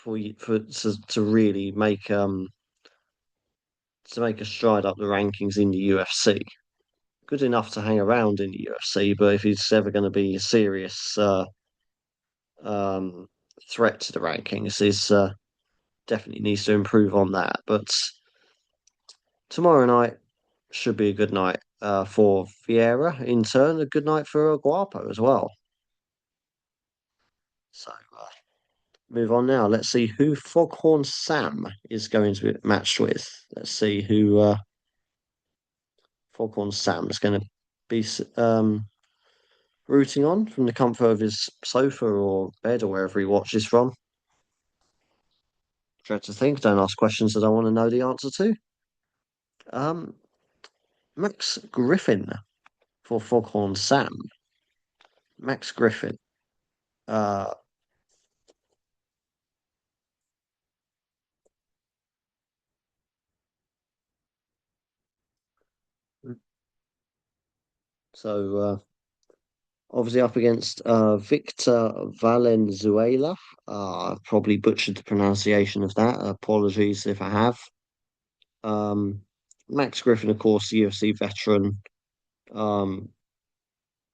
to really make a stride up the rankings in the UFC. Good enough to hang around in the UFC, but if he's ever going to be a serious um, threat to the rankings, is definitely needs to improve on that. But tomorrow night should be a good night for Vieira. In turn, a good night for Guapo as well. So move on now. Let's see who Foghorn Sam is going to be matched with. Let's see who Foghorn Sam is going to be rooting on from the comfort of his sofa or bed or wherever he watches from. Dread to think. Don't ask questions that I want to know the answer to. Um, Max Griffin for Foghorn Sam. Max Griffin. Uh, Obviously up against Victor Valenzuela. I probably butchered the pronunciation of that. Apologies if I have. Um, Max Griffin, of course, the UFC veteran. Um,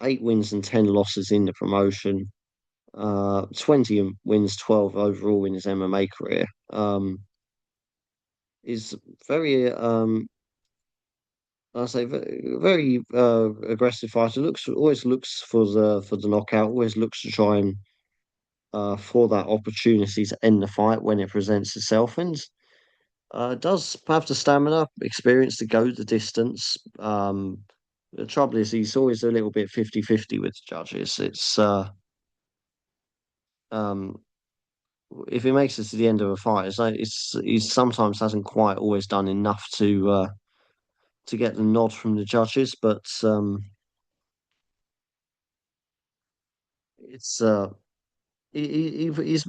8 wins and 10 losses in the promotion. 20 wins, 12 overall in his MMA career. Is very I say very aggressive fighter. Always looks for the knockout. Always looks to try and for that opportunity to end the fight when it presents itself, and does have the stamina, experience to go the distance. The trouble is he's always a little bit 50-50 with the judges. It's um, if he makes it to the end of a fight, he sometimes hasn't quite always done enough to get the nod from the judges, but it's he's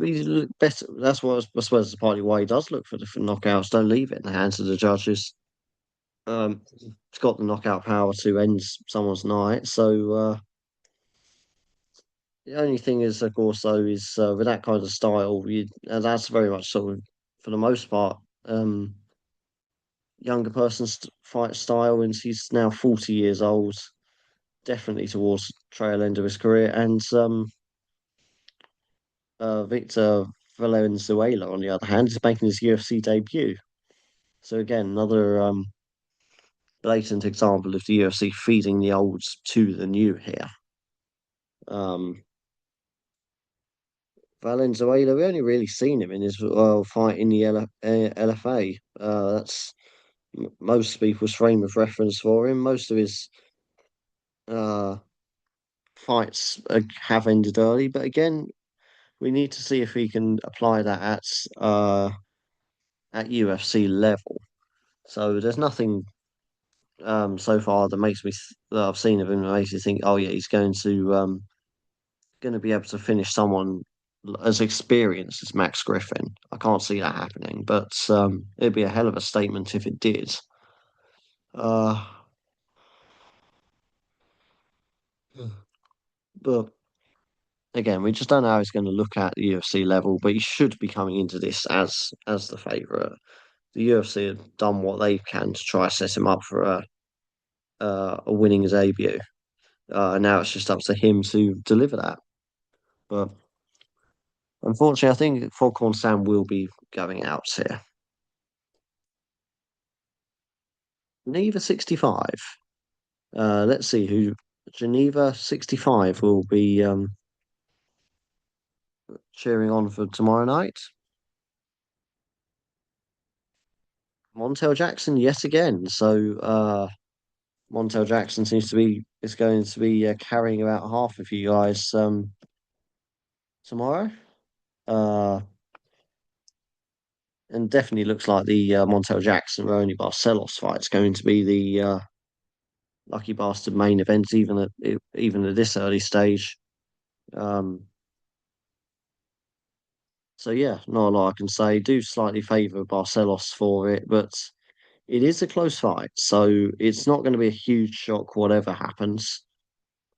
better. That's what I suppose is partly why he does look for the for knockouts. Don't leave it in the hands of the judges. He's got the knockout power to end someone's night. So the only thing is, of course, though, is with that kind of style, that's very much sort of, for the most part, younger person's fight style, and he's now 40 years old, definitely towards the trail end of his career. And Victor Valenzuela, on the other hand, is making his UFC debut. So again, another blatant example of the UFC feeding the old to the new here. Um, Valenzuela, we only really seen him in his fight in the LFA. That's most people's frame of reference for him. Most of his uh, fights have ended early, but again, we need to see if he can apply that at UFC level. So there's nothing so far that that I've seen of him that makes me think, oh yeah, he's going to be able to finish someone as experienced as Max Griffin. I can't see that happening, but it'd be a hell of a statement if it did. Uh, but again, we just don't know how he's going to look at the UFC level. But he should be coming into this as the favourite. The UFC have done what they can to try to set him up for a winning debut. Now it's just up to him to deliver that. But unfortunately, I think Foghorn Sam will be going out here. Neither 65. Let's see who Geneva 65 will be cheering on for tomorrow night. Montel Jackson yet again. So Montel Jackson seems to be is going to be carrying about half of you guys tomorrow. Uh, and definitely looks like the Montel Jackson Ronnie Barcelos fight is going to be the Lucky Bastard main event, even at this early stage. Um, so yeah, not a lot I can say. Do slightly favour Barcelos for it, but it is a close fight, so it's not going to be a huge shock whatever happens.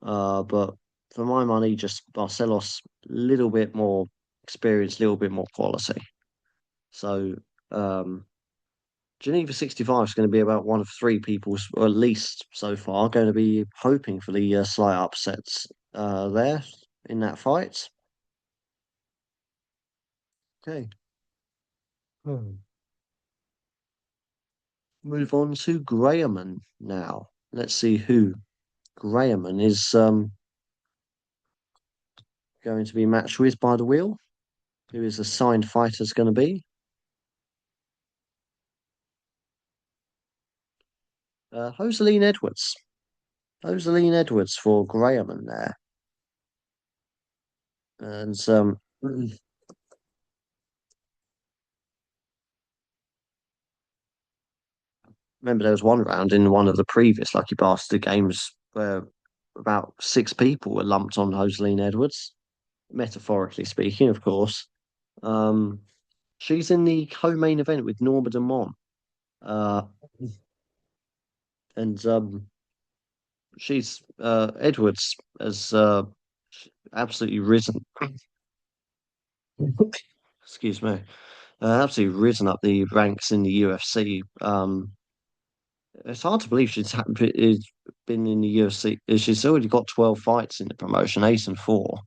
But for my money, just Barcelos, a little bit more experience, a little bit more quality. So um, Geneva 65 is going to be about one of three people, or at least so far, going to be hoping for the slight upsets there in that fight. Okay. Hmm. Move on to Grahamon now. Let's see who Grahamon is going to be matched with by the wheel. Who his assigned fighter is going to be? Joseline Edwards. Joseline Edwards for Grahamon there. And remember there was one round in one of the previous Lucky Bastard games where about 6 people were lumped on Joseline Edwards, metaphorically speaking, of course. Um, she's in the co-main event with Norma Dumont. Uh, and she's Edwards has absolutely risen. Excuse me. Absolutely risen up the ranks in the UFC. It's hard to believe been in the UFC. She's already got 12 fights in the promotion, 8-4.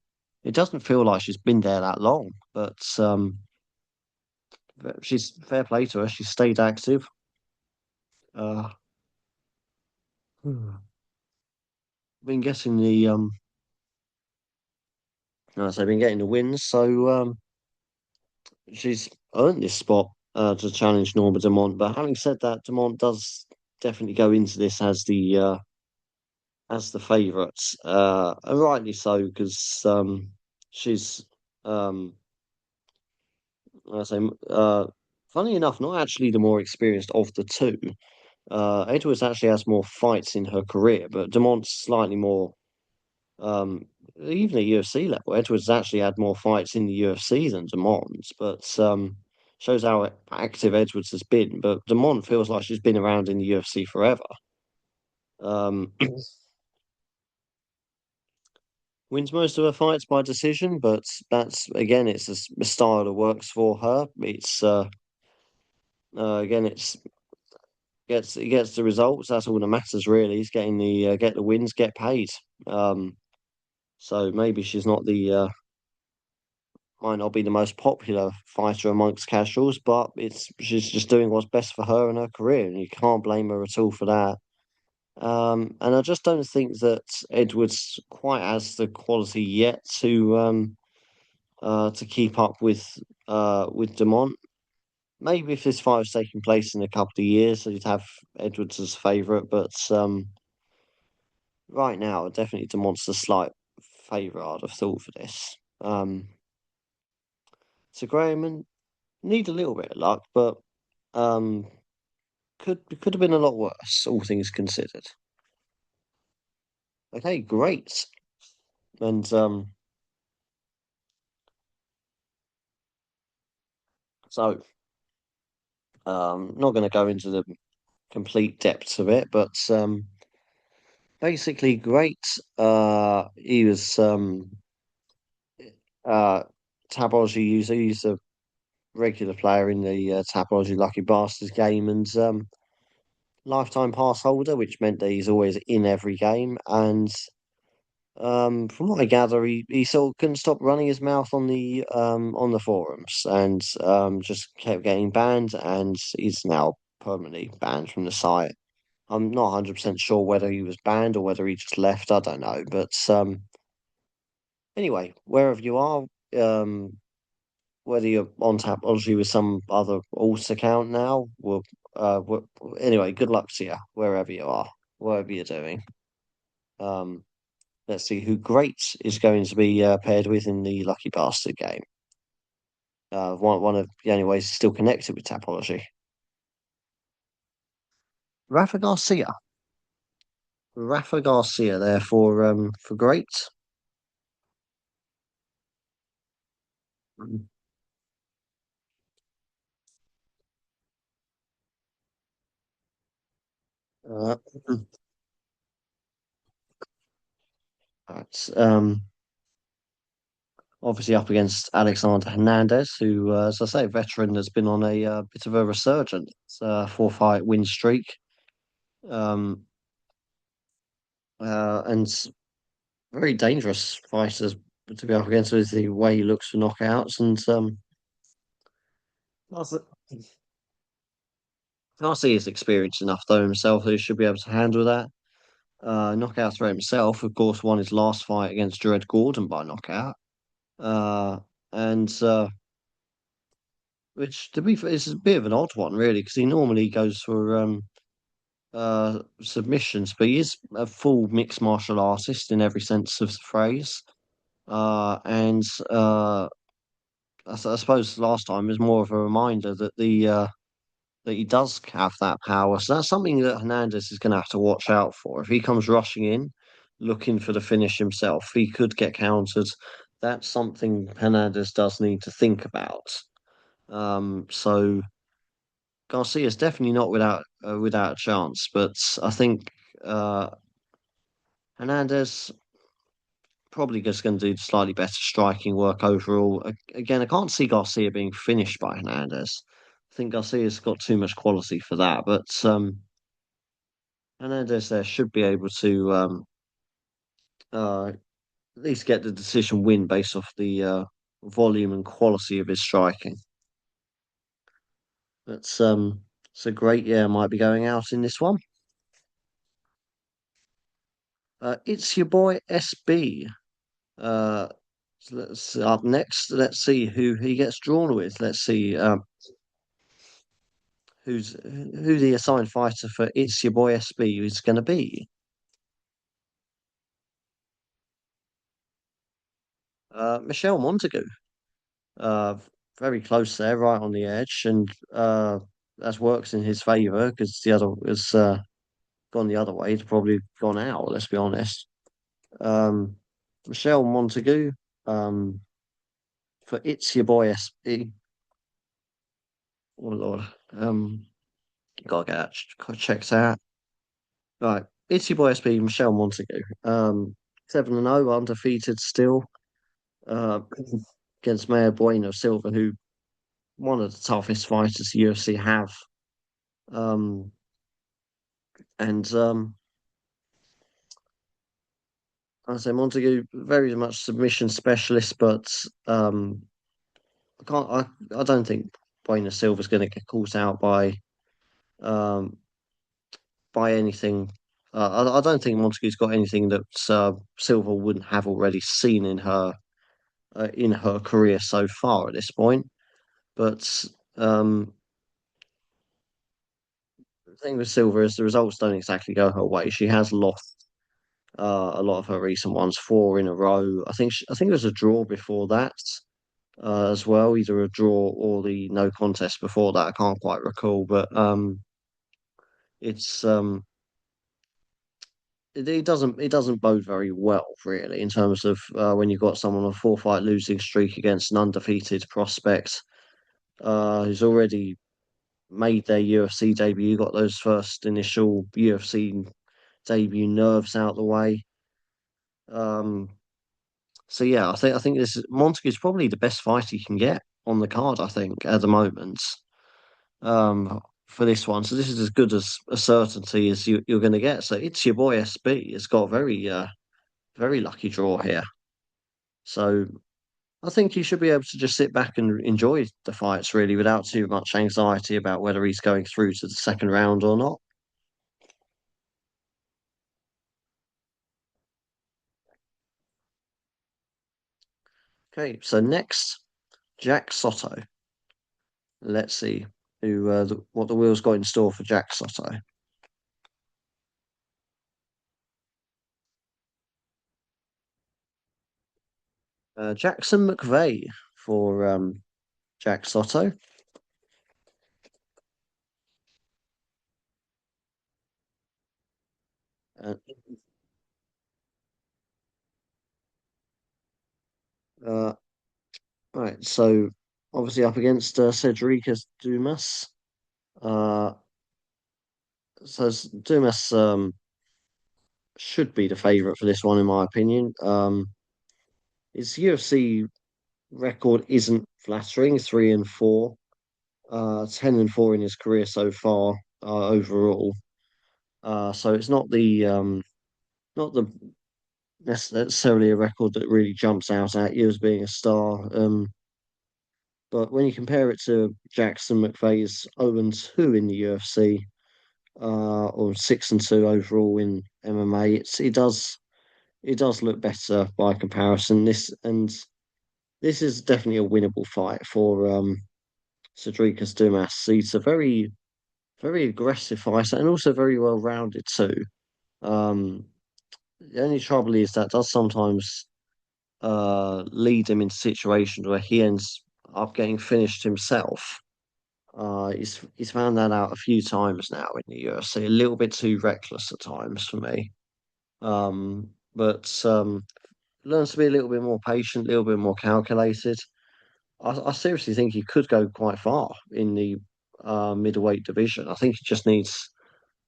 It doesn't feel like she's been there that long, but she's fair play to her. She stayed active. Uh, been getting the as I've been getting the wins, so she's earned this spot to challenge Norma Dumont. But having said that, Dumont does definitely go into this as the favourite, and rightly so because she's um, I say funny enough, not actually the more experienced of the two. Edwards actually has more fights in her career, but Dumont's slightly more. Um, Even at UFC level, Edwards actually had more fights in the UFC than Dumont, but shows how active Edwards has been. But Dumont feels like she's been around in the UFC forever. Um, Wins most of her fights by decision, but that's again, it's a style that works for her. It's again, it gets the results. That's all that matters really. Is getting the get the wins, get paid. Um, so maybe she's not the might not be the most popular fighter amongst casuals, but it's she's just doing what's best for her and her career, and you can't blame her at all for that. And I just don't think that Edwards quite has the quality yet to keep up with Demont. Maybe if this fight was taking place in a couple of years, so you'd have Edwards as favourite, but right now, definitely Demont's the slight favourite, I'd have thought for this. So Graham need a little bit of luck, but um, could have been a lot worse, all things considered. Okay, great. And so not going to go into the complete depths of it, but basically great. He was uh Tapology user, he's a regular player in the Tapology Lucky Bastards game and lifetime pass holder, which meant that he's always in every game. And from what I gather, he sort of couldn't stop running his mouth on the forums and just kept getting banned, and he's now permanently banned from the site. I'm not 100% sure whether he was banned or whether he just left. I don't know. But anyway, wherever you are, um, whether you're on Tapology with some other alt account now, anyway, good luck to you wherever you are, whatever you're doing. Um, let's see who Great is going to be paired with in the Lucky Bastard game. One of the only ways he's still connected with Tapology. Rafa Garcia. Rafa Garcia there for Great. Uh, that's obviously up against Alexander Hernandez, who, as I say, veteran has been on a bit of a resurgent four-fight win streak. Um, and very dangerous fighters to be up against with the way he looks for knockouts. And Garcia Garcia is experienced enough, though, himself, who should be able to handle that. Knockout threat himself, of course, won his last fight against Jared Gordon by knockout. Uh, and which, to be fair, is a bit of an odd one, really, because he normally goes for submissions, but he is a full mixed martial artist in every sense of the phrase. And I suppose last time was more of a reminder that the that he does have that power. So that's something that Hernandez is going to have to watch out for. If he comes rushing in, looking for the finish himself, he could get countered. That's something Hernandez does need to think about. So Garcia is definitely not without a chance, but I think uh, Hernandez probably just going to do slightly better striking work overall. Again, I can't see Garcia being finished by Hernandez. I think Garcia's got too much quality for that, but Hernandez there should be able to at least get the decision win based off the volume and quality of his striking. But so great, yeah, might be going out in this one. It's your boy SB. Uh, so let's up next. Let's see who he gets drawn with. Let's see who the assigned fighter for It's Your Boy SB is going to be. Michelle Montagu. Uh, Very close there, right on the edge, and that works in his favour because the other has gone the other way. It's probably gone out. Let's be honest. Um, Michelle Montagu. Um, for It's Your Boy SB. Oh Lord. Gotta get that checked out. Right. It's Your Boy SB, Michelle Montagu. 7-0, undefeated still. Uh, against Mayor Bueno Silva, who one of the toughest fighters the UFC have. Um, and I say Montagu very much submission specialist, but I can't. I don't think Bueno Silva's going to get caught out um, by anything. I don't think Montagu's got anything that Silva wouldn't have already seen in her career so far at this point. But the thing with Silva is the results don't exactly go her way. She has lost a lot of her recent ones, four in a row. I think it was a draw before that as well, either a draw or the no contest before that. I can't quite recall, but it's it doesn't bode very well really in terms of when you've got someone on a four fight losing streak against an undefeated prospect who's already made their UFC debut, got those first initial UFC debut nerves out the way. Um, so yeah, I think this Montague's probably the best fight he can get on the card. I think at the moment for this one. So this is as good as a certainty as you're going to get. So it's your boy SB. It's got a very lucky draw here. So I think he should be able to just sit back and enjoy the fights really without too much anxiety about whether he's going through to the second round or not. Okay, so next, Jack Soto. Let's see what the wheels got in store for Jack Soto. Jackson McVeigh for Jack Soto. Uh, uh, right, so obviously up against Cedricus Dumas. Uh, Dumas should be the favourite for this one, in my opinion. His UFC record isn't flattering, 3-4, 10-4 in his career so far overall. So it's not the necessarily a record that really jumps out at you as being a star. But when you compare it to Jackson McVeigh's 0-2 in the UFC, or 6-2 overall in MMA, it does look better by comparison. This is definitely a winnable fight for Cedricus Dumas. He's a very aggressive fighter and also very well rounded too. Um, the only trouble is that does sometimes lead him into situations where he ends up getting finished himself. He's found that out a few times now in the UFC, a little bit too reckless at times for me. But learns to be a little bit more patient, a little bit more calculated. I seriously think he could go quite far in the middleweight division. I think he just needs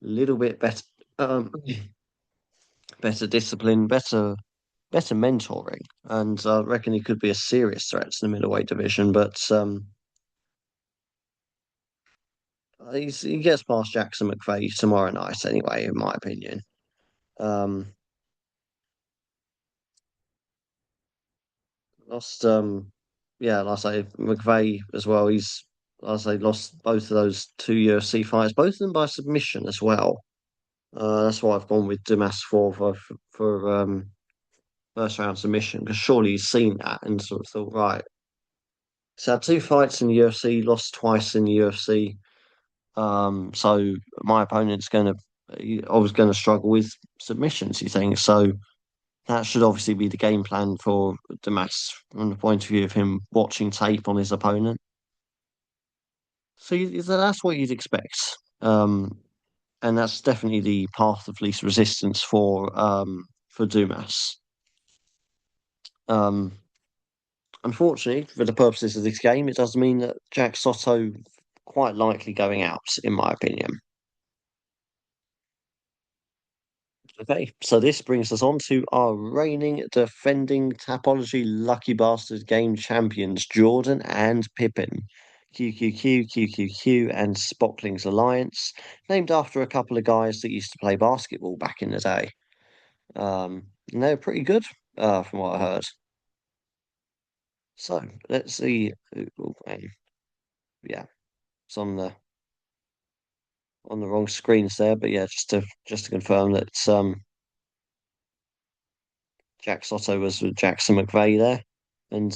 a little bit better, better discipline, better mentoring, and I reckon he could be a serious threat to the middleweight division. But he gets past Jackson McVeigh tomorrow night anyway, in my opinion. Um, lost, yeah, like I say, McVeigh as well. Like I say, lost both of those two UFC fights, both of them by submission as well. That's why I've gone with Damas for first round submission because surely he's seen that and sort of thought, right, so had two fights in the UFC, lost twice in the UFC. So my opponent's I was going to struggle with submissions. You think so? That should obviously be the game plan for Damas from the point of view of him watching tape on his opponent. So that's what you'd expect. And that's definitely the path of least resistance for Dumas. Um, Unfortunately, for the purposes of this game, it does mean that Jack Soto quite likely going out, in my opinion. Okay, so this brings us on to our reigning defending Tapology Lucky Bastard Game champions, Jordan and Pippin. QQQ, and Spockling's Alliance, named after a couple of guys that used to play basketball back in the day. And they're pretty good, from what I heard. So let's see. Yeah, it's on the wrong screens there, but yeah, just to confirm that Jack Soto was with Jackson McVeigh there, and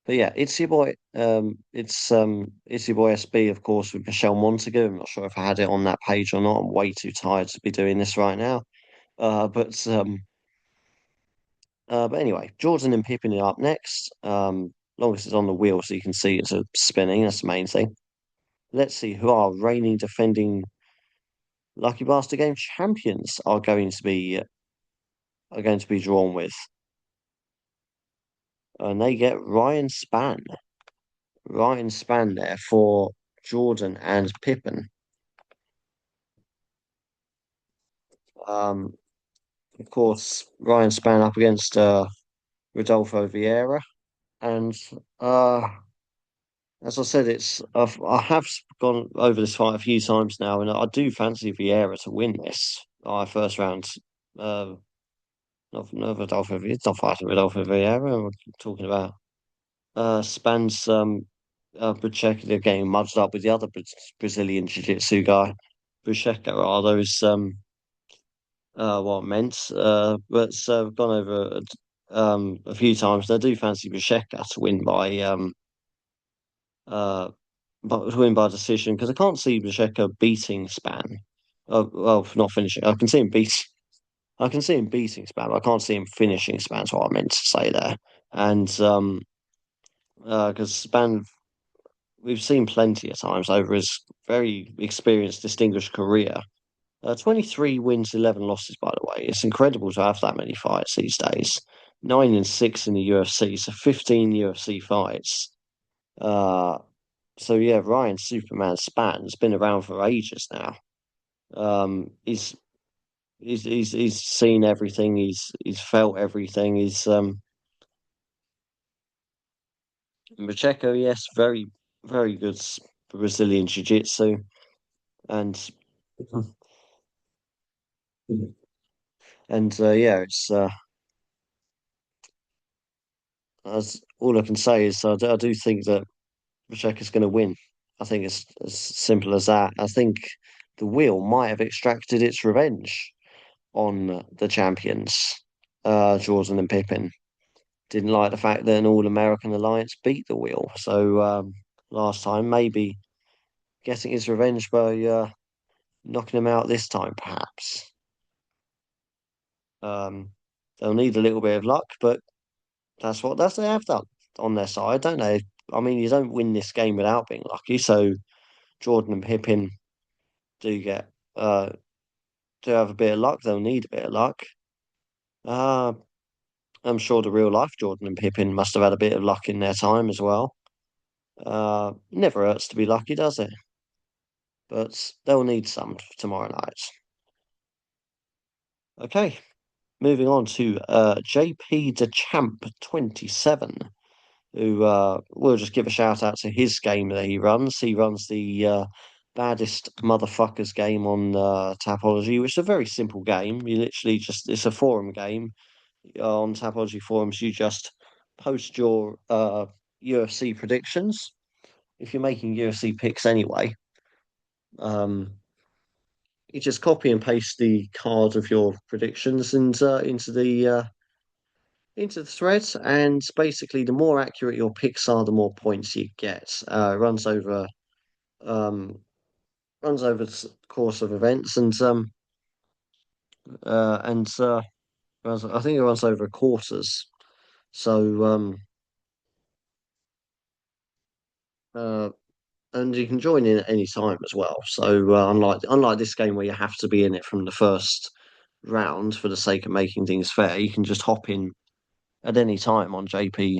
but yeah, it's your boy SB, of course, with Michelle Montague. I'm not sure if I had it on that page or not. I'm way too tired to be doing this right now. Uh, but um, but anyway, Jordan and Pippin are up next. Long as it's on the wheel, so you can see it's spinning. That's the main thing. Let's see who our reigning defending Lucky Bastard Game champions are going to be drawn with, and they get Ryan Spann there for Jordan and Pippin. Um, of course, Ryan Spann up against Rodolfo Vieira, and uh, as I said, I have gone over this fight a few times now, and I do fancy Vieira to win this first round. Uh, not Rodolfo Vieira, it's not fighting Rodolfo Vieira. We're talking about Spann's Buchecha. They're getting muddled up with the other Brazilian Jiu-Jitsu guy. Buchecha are those what I meant, but I've gone over a few times. I do fancy Buchecha to win uh, to win by decision because I can't see Buchecha beating Span. Well, not finishing. I can see him beating Span. But I can't see him finishing Span. That's what I meant to say there. And because Span, we've seen plenty of times over his very experienced, distinguished career. 23 wins, 11 losses, by the way. It's incredible to have that many fights these days. 9-6 in the UFC, so 15 UFC fights. Uh, so yeah, Ryan Superman Span's been around for ages now. Um, he's he's seen everything. He's felt everything. He's Pacheco, yes, very good Brazilian jiu-jitsu, and yeah, it's as all I can say is I do think that Pacheco's going to win. I think it's as simple as that. I think the wheel might have extracted its revenge on the champions, Jordan and Pippin. Didn't like the fact that an All-American alliance beat the wheel. So last time, maybe getting his revenge by knocking him out this time, perhaps. Um, they'll need a little bit of luck, but that's they have done on their side, don't they? I mean, you don't win this game without being lucky. So Jordan and Pippin do get do have a bit of luck. They'll need a bit of luck. Uh, I'm sure the real life Jordan and Pippin must have had a bit of luck in their time as well. Never hurts to be lucky, does it? But they'll need some tomorrow night. Okay, moving on to JP the Champ 27, who we'll just give a shout out to his game that he runs. He runs the baddest motherfuckers game on Tapology, which is a very simple game. You literally just it's a forum game on Tapology forums. You just post your UFC predictions if you're making UFC picks anyway. Um, you just copy and paste the card of your predictions and into the thread, and basically, the more accurate your picks are, the more points you get. Um, runs over the course of events, and I think it runs over quarters. So uh, and you can join in at any time as well. So unlike this game where you have to be in it from the first round for the sake of making things fair, you can just hop in at any time on JP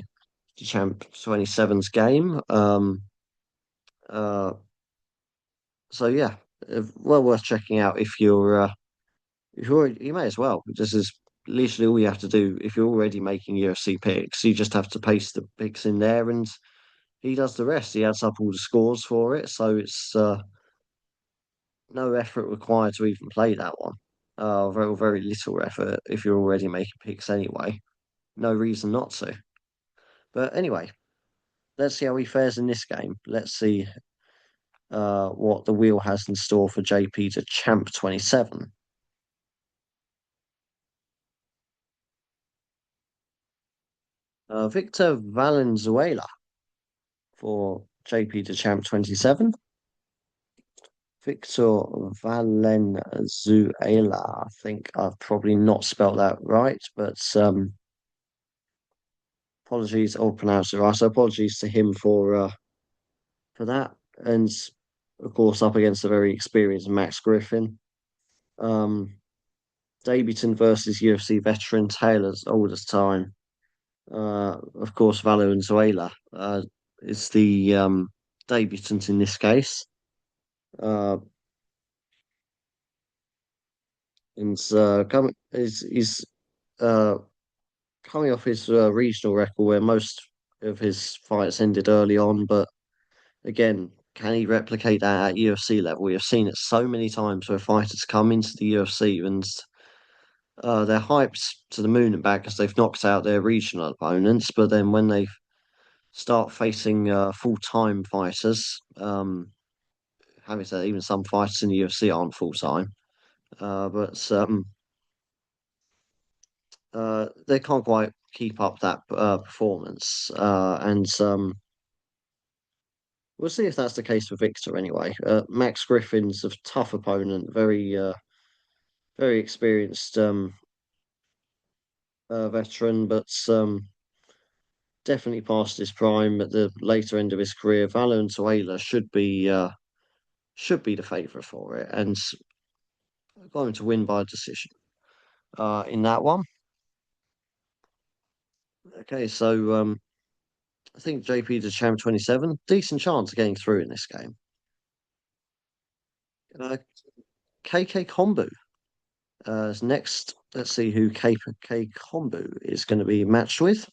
Champ 27's game. Uh, so yeah, well worth checking out if you're you may as well. This is literally all you have to do if you're already making UFC picks. You just have to paste the picks in there, and he does the rest. He adds up all the scores for it, so it's no effort required to even play that one. Very little effort if you're already making picks anyway. No reason not to. But anyway, let's see how he fares in this game. Let's see what the wheel has in store for JP to Champ 27. Victor Valenzuela for JP to Champ 27. Victor Valenzuela. I think I've probably not spelled that right, but apologies, or pronounced it right. So apologies to him for that. And of course, up against a very experienced Max Griffin. Um, Debutant versus UFC veteran Taylor's oldest time. Of course, Valenzuela is the debutant in this case. Uh, and coming is uh, coming off his regional record where most of his fights ended early on, but again, can he replicate that at UFC level? We've seen it so many times where fighters come into the UFC and they're hyped to the moon and back because they've knocked out their regional opponents, but then when they start facing full-time fighters, having said even some fighters in the UFC aren't full-time, but they can't quite keep up that performance, and we'll see if that's the case for Victor anyway. Max Griffin's a tough opponent, very experienced veteran, but definitely past his prime at the later end of his career. Valenzuela should be the favourite for it, and going to win by decision in that one. Okay, so I think JP to Champ 27, decent chance of getting through in this game. Uh, KK Kombu is next. Let's see who KK Kombu is going to be matched with.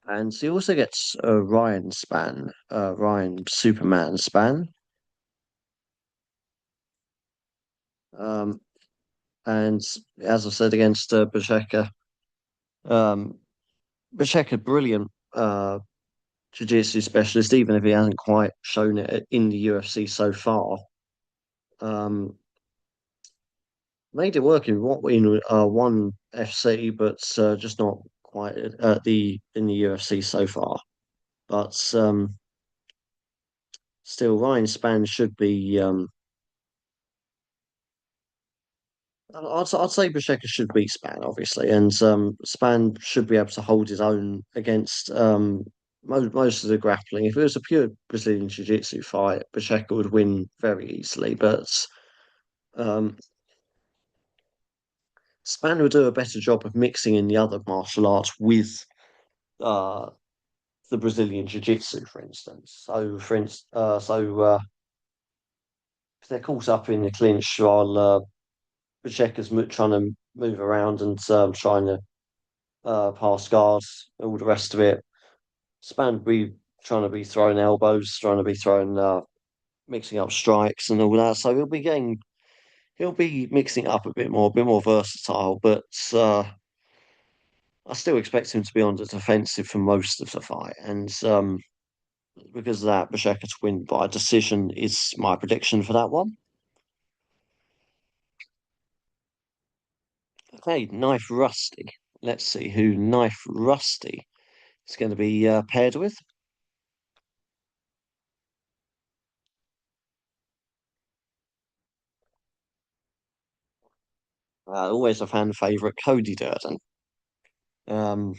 And he also gets Ryan Superman Span. Um, and as I said, against Basheka, um, Basheka, brilliant jiu-jitsu specialist, even if he hasn't quite shown it in the UFC so far. Um, Made it work in one FC, but just not quite at the in the UFC so far. But still, Ryan Span should be. I'd say Pacheco should beat Span, obviously, and Span should be able to hold his own against most of the grappling. If it was a pure Brazilian Jiu-Jitsu fight, Pacheco would win very easily. But um, Span would do a better job of mixing in the other martial arts with uh, the Brazilian Jiu-Jitsu, for instance. So, if they're caught up in the clinch while Pacheco's trying to move around and trying to pass guards, all the rest of it. Span be trying to be throwing elbows, trying to be throwing mixing up strikes and all that. So he'll be mixing it up a bit more versatile. But I still expect him to be on the defensive for most of the fight, and because of that, Bashaka to win by decision is my prediction for that one. Okay, Knife Rusty. Let's see who Knife Rusty is going to be paired with. Always a fan favorite, Cody Durden. Um,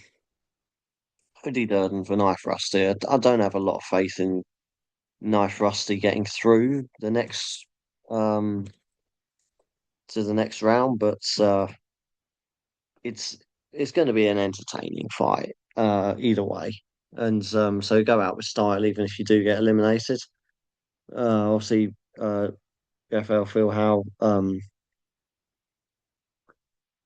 Cody Durden for Knife Rusty. I don't have a lot of faith in Knife Rusty getting through the next um to the next round, but it's it's going to be an entertaining fight either way, and so go out with style even if you do get eliminated. Obviously, FL Phil Howe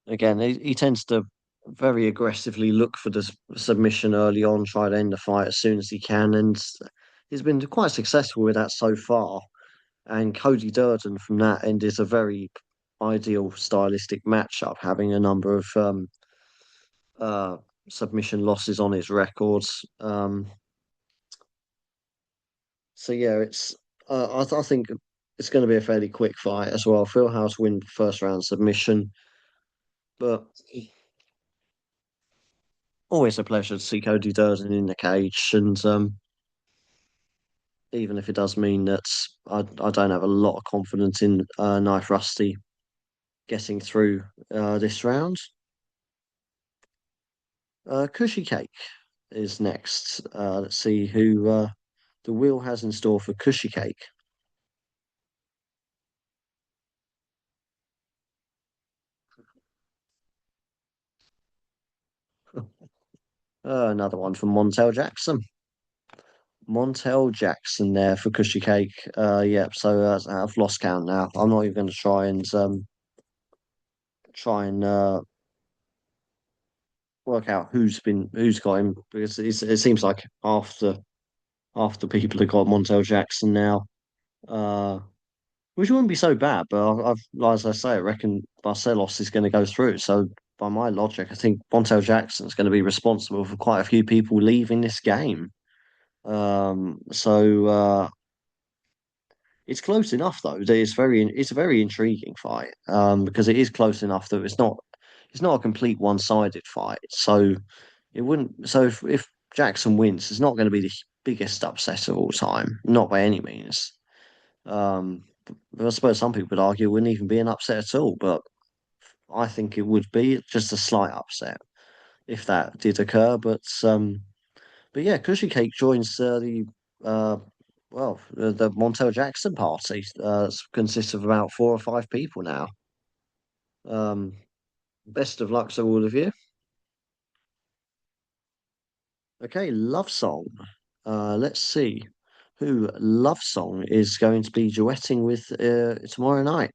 again he tends to very aggressively look for the submission early on, try to end the fight as soon as he can, and he's been quite successful with that so far. And Cody Durden from that end is a very ideal stylistic matchup, having a number of uh, submission losses on his records. So yeah, I think it's going to be a fairly quick fight as well. Phil House win first round submission, but always a pleasure to see Cody Durden in the cage. And even if it does mean that I don't have a lot of confidence in Knife Rusty getting through this round. Cushy Cake is next. Let's see who the wheel has in store for Cushy Cake. Another one from Montel Jackson. Montel Jackson there for Cushy Cake. Yep. So I've lost count now. I'm not even going to try and work out who's got him because it seems like after people have got Montel Jackson now. Uh, which wouldn't be so bad, but as I say, I reckon Barcelos is going to go through. So by my logic, I think Montel Jackson is going to be responsible for quite a few people leaving this game. So it's close enough though. That it's a very intriguing fight. Because it is close enough that it's not a complete one sided fight. So it wouldn't. So if Jackson wins, it's not going to be the biggest upset of all time, not by any means. But I suppose some people would argue it wouldn't even be an upset at all, but I think it would be just a slight upset if that did occur. But yeah, Cushy Cake joins uh, the Montel Jackson party. Consists of about 4 or 5 people now. Um, best of luck to all of you. Okay, Love Song. Let's see who Love Song is going to be duetting with tomorrow night.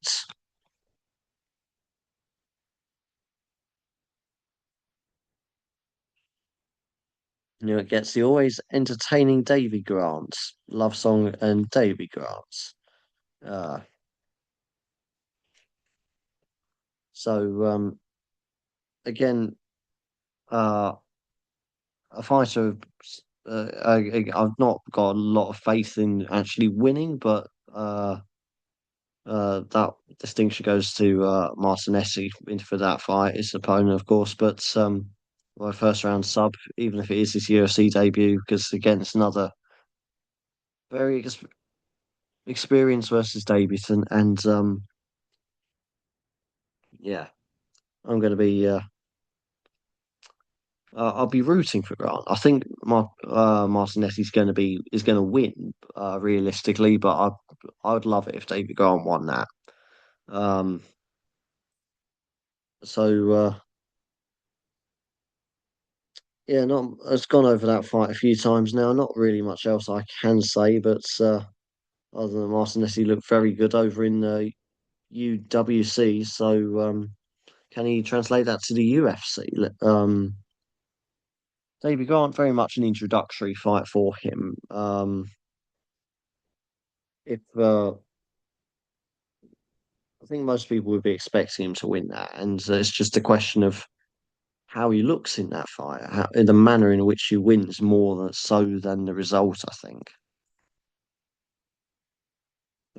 You know, it gets the always entertaining Davy Grant, Love Song and Davy Grant. Uh, so again, uh, a fighter. I've not got a lot of faith in actually winning, but that distinction goes to Martinezzi for that fight, his opponent, of course. But my first round sub, even if it is his UFC debut, because again, it's another very experience versus debutant, and yeah, I'm going to be. I'll be rooting for Grant. I think Martinetti's going to be is going to win realistically, but I would love it if David Grant won that. Um, so yeah, not I've gone over that fight a few times now. Not really much else I can say, but other than Martinez, he looked very good over in the UWC. So can he translate that to the UFC? Davy Grant, very much an introductory fight for him. If I think most people would be expecting him to win that, and it's just a question of how he looks in that fight, in the manner in which he wins more than so than the result, I think.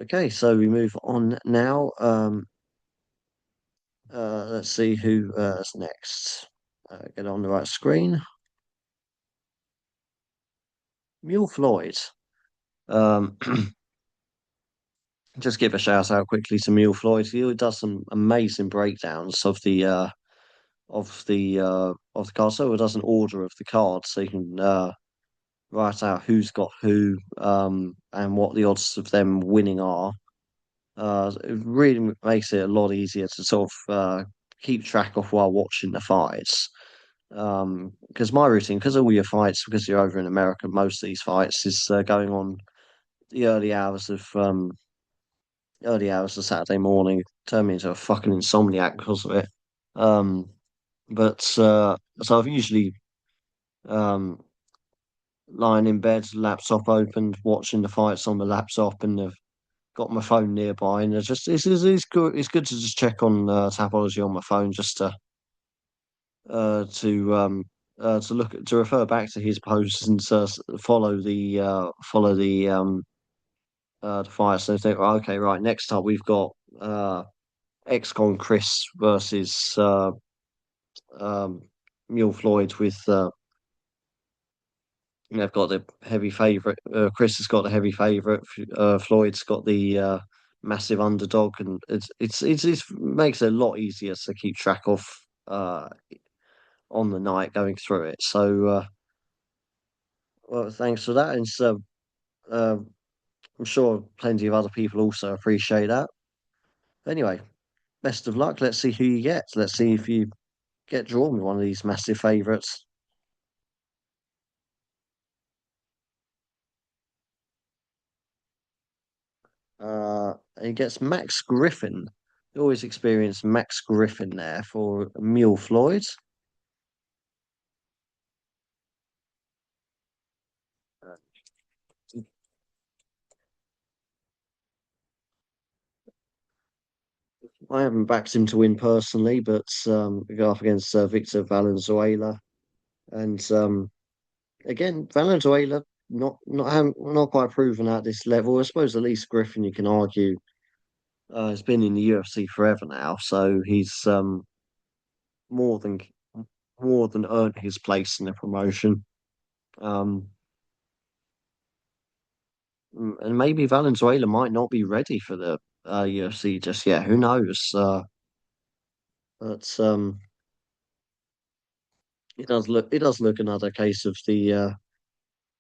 Okay, so we move on now. Let's see who is next. Get on the right screen. Mule Floyd. Um, just give a shout out quickly to Mule Floyd. He does some amazing breakdowns of the card. So it does an order of the cards, so you can write out who's got who, and what the odds of them winning are. It really makes it a lot easier to sort of keep track of while watching the fights. Because my routine, because all your fights, because you're over in America, most of these fights is going on the early hours of Saturday morning. Turn me into a fucking insomniac because of it. Um, but so I've usually um lying in bed, laptop opened, watching the fights on the laptop, and I've got my phone nearby, and it's good. It's good to just check on Tapology on my phone just uh, to um to to refer back to his posts and follow the fight. So think, "Oh, okay, right, next up we've got ex-con Chris versus um Mule Floyd with they've got the heavy favourite. Chris has got the heavy favourite. Floyd's got the massive underdog, and it makes it a lot easier to keep track of uh, on the night going through it. So, well, thanks for that, and so uh, I'm sure plenty of other people also appreciate that. Anyway, best of luck. Let's see who you get. Let's see if you get drawn with one of these massive favourites. He gets Max Griffin. You always experience Max Griffin there for Mule Floyd. I haven't backed him to win personally, but we go up against Victor Valenzuela, and again Valenzuela not quite proven at this level. I suppose at least Griffin, you can argue, has been in the UFC forever now, so he's more than more than earned his place in the promotion. Um, and maybe Valenzuela might not be ready for the UFC just yet. Who knows? But it does look another case of the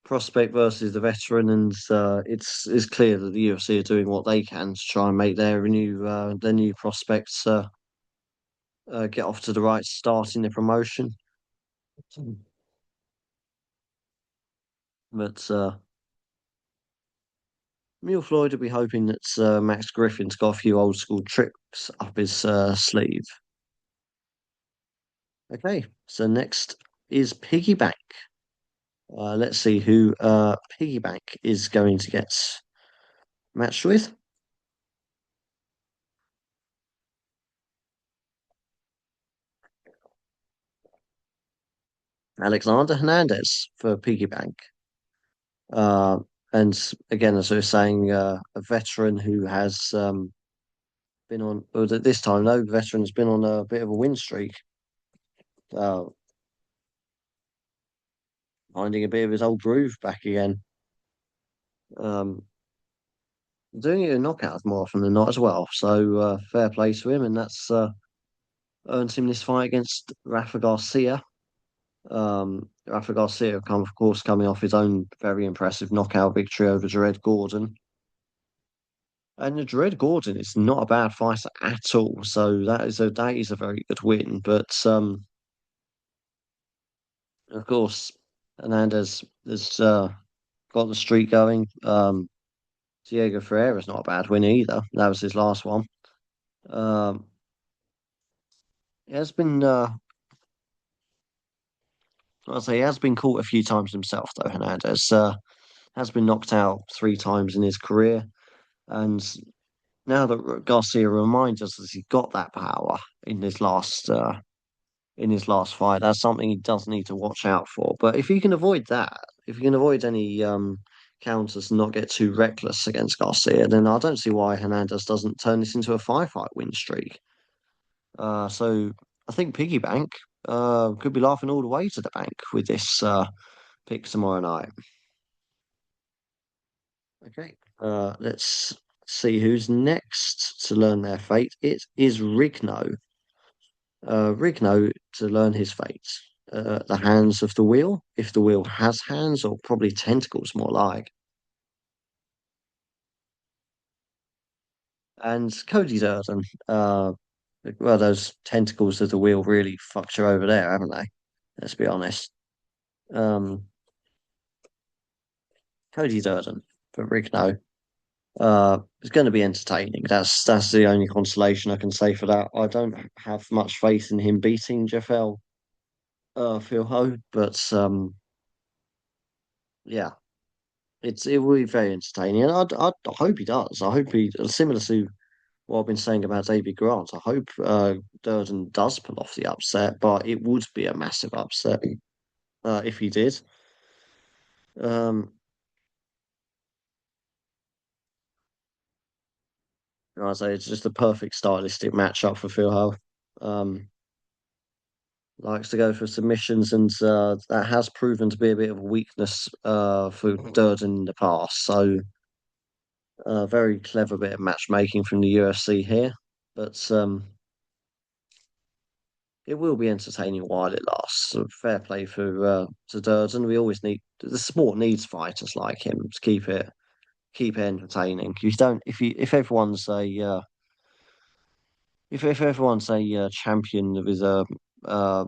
prospect versus the veteran, and it's clear that the UFC are doing what they can to try and make their new prospects get off to the right start in the promotion. But Mule Floyd will be hoping that Max Griffin's got a few old school tricks up his sleeve. Okay, so next is Piggyback. Let's see who Piggyback is going to get matched with. Alexander Hernandez for Piggyback. Uh, and again, as I was saying, a veteran who has been on, well, at this time, no, veteran's been on a bit of a win streak, uh, finding a bit of his old groove back again. Um, Doing it in knockouts more often than not as well. So fair play to him, and that's earned him this fight against Rafa Garcia. Rafa Garcia, of course, coming off his own very impressive knockout victory over Jared Gordon. And Jared Gordon is not a bad fighter at all. So that is a very good win. But of course, Hernandez has got the streak going. Diego Ferreira's not a bad win either. That was his last one. Um, he has been, I'll say, he has been caught a few times himself, though. Hernandez has been knocked out 3 times in his career, and now that Garcia reminds us that he got that power in his last fight, that's something he does need to watch out for. But if you can avoid that, if you can avoid any counters and not get too reckless against Garcia, then I don't see why Hernandez doesn't turn this into a five-fight win streak. So I think Piggy Bank could be laughing all the way to the bank with this pick tomorrow night. Okay, let's see who's next to learn their fate. It is Rigno. Rigno to learn his fate. The hands of the wheel, if the wheel has hands, or probably tentacles more like. And Cody Durden. Well, those tentacles of the wheel really fucked you over there, haven't they? Let's be honest. Um, Cody Durden for Rigno. It's going to be entertaining. That's the only consolation I can say for that. I don't have much faith in him beating Jeffel Phil Ho, but yeah, it will be very entertaining, and I hope he does. I hope he similar to what I've been saying about David Grant. I hope Durden does pull off the upset, but it would be a massive upset if he did. Um, I say it's just a perfect stylistic matchup for Phil Ho. Um, likes to go for submissions, and that has proven to be a bit of a weakness for Durden in the past. So, very clever bit of matchmaking from the UFC here, but it will be entertaining while it lasts. So fair play for to Durden. We always need the sport needs fighters like him to keep it entertaining. You don't if everyone's a if everyone's a champion with a uh,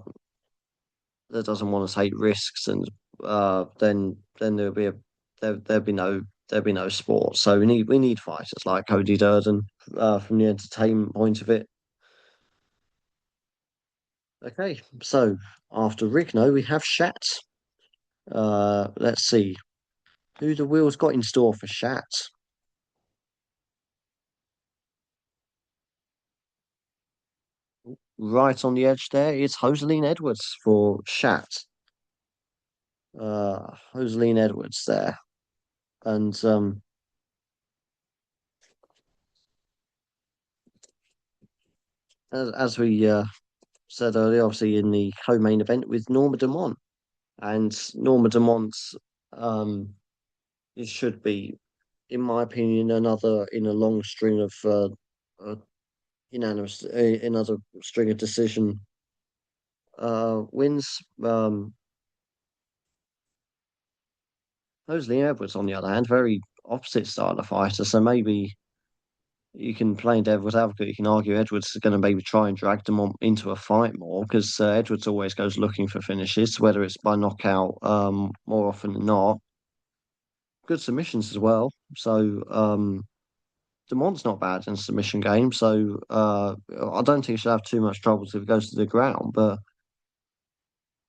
that doesn't want to take risks, and then there'll be no sport. So we need fighters like Cody Durden from the entertainment point of it. Okay, so after Rigno we have Shat. Let's see who the wheels got in store for Shat. Right on the edge there, it's Joseline Edwards for Shat. Joseline Edwards there, and as we said earlier, obviously in the co-main event with Norma Dumont. And Norma Dumont, um, it should be, in my opinion, another in a long string of uh, another string of decision wins. Mosley Edwards, on the other hand, very opposite style of fighter, so maybe you can play devil's advocate. You can argue Edwards is going to maybe try and drag Dumont into a fight more because Edwards always goes looking for finishes, whether it's by knockout more often than not. Good submissions as well. So Demont's not bad in a submission game. So I don't think he should have too much trouble if it goes to the ground. But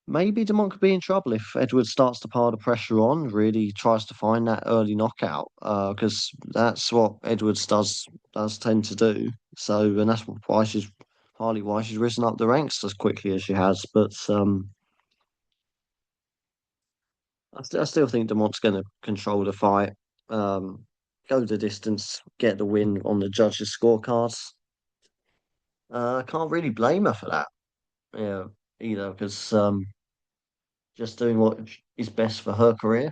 maybe Demont could be in trouble if Edwards starts to pile the pressure on, really tries to find that early knockout, because that's what Edwards does tend to do. So, and that's why she's partly why she's risen up the ranks as quickly as she has. But I still think Demont's going to control the fight, go the distance, get the win on the judges' scorecards. I can't really blame her for that, yeah, either, because just doing what is best for her career.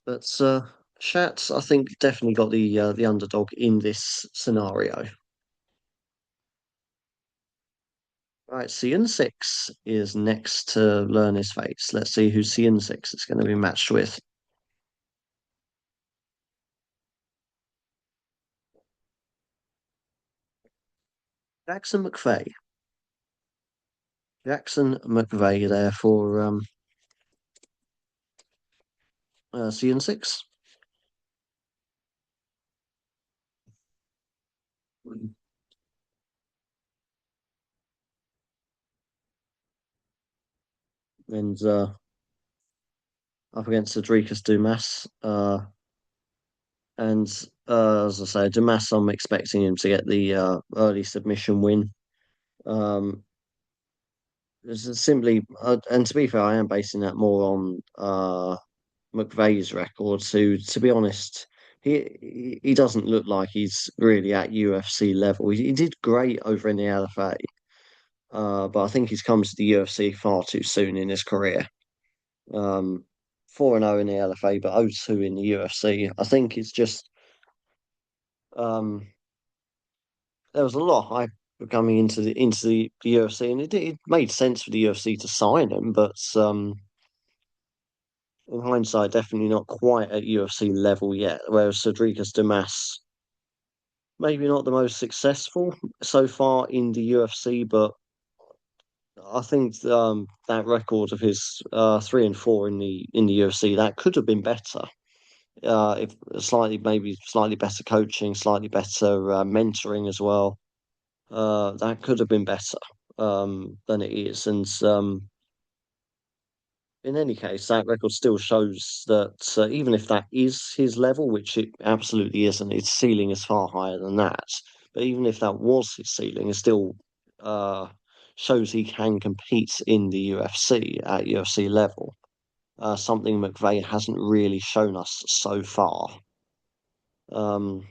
But Shat, I think, definitely got the underdog in this scenario. Right, Cian Six is next to learn his fates. Let's see who Cian Six is going to be matched with. Jackson McVeigh. Jackson McVeigh there for CN6. And up against Adrikas Dumas. And as I say, Dumas, I'm expecting him to get the early submission win. Um, simply, and to be fair, I am basing that more on McVeigh's record. So, to be honest, he doesn't look like he's really at UFC level. He did great over in the LFA, but I think he's come to the UFC far too soon in his career. 4-0 in the LFA, but 0-2 in the UFC. I think it's just um, there was a lot of hype coming into the UFC, and it made sense for the UFC to sign him, but in hindsight, definitely not quite at UFC level yet. Whereas Cedricus Damas, maybe not the most successful so far in the UFC, but I think that record of his 3-4 in the UFC that could have been better. If slightly maybe slightly better coaching, slightly better mentoring as well. That could have been better than it is, and in any case, that record still shows that even if that is his level, which it absolutely isn't, its ceiling is far higher than that. But even if that was his ceiling, it still uh, shows he can compete in the UFC at UFC level. Something McVeigh hasn't really shown us so far. Um,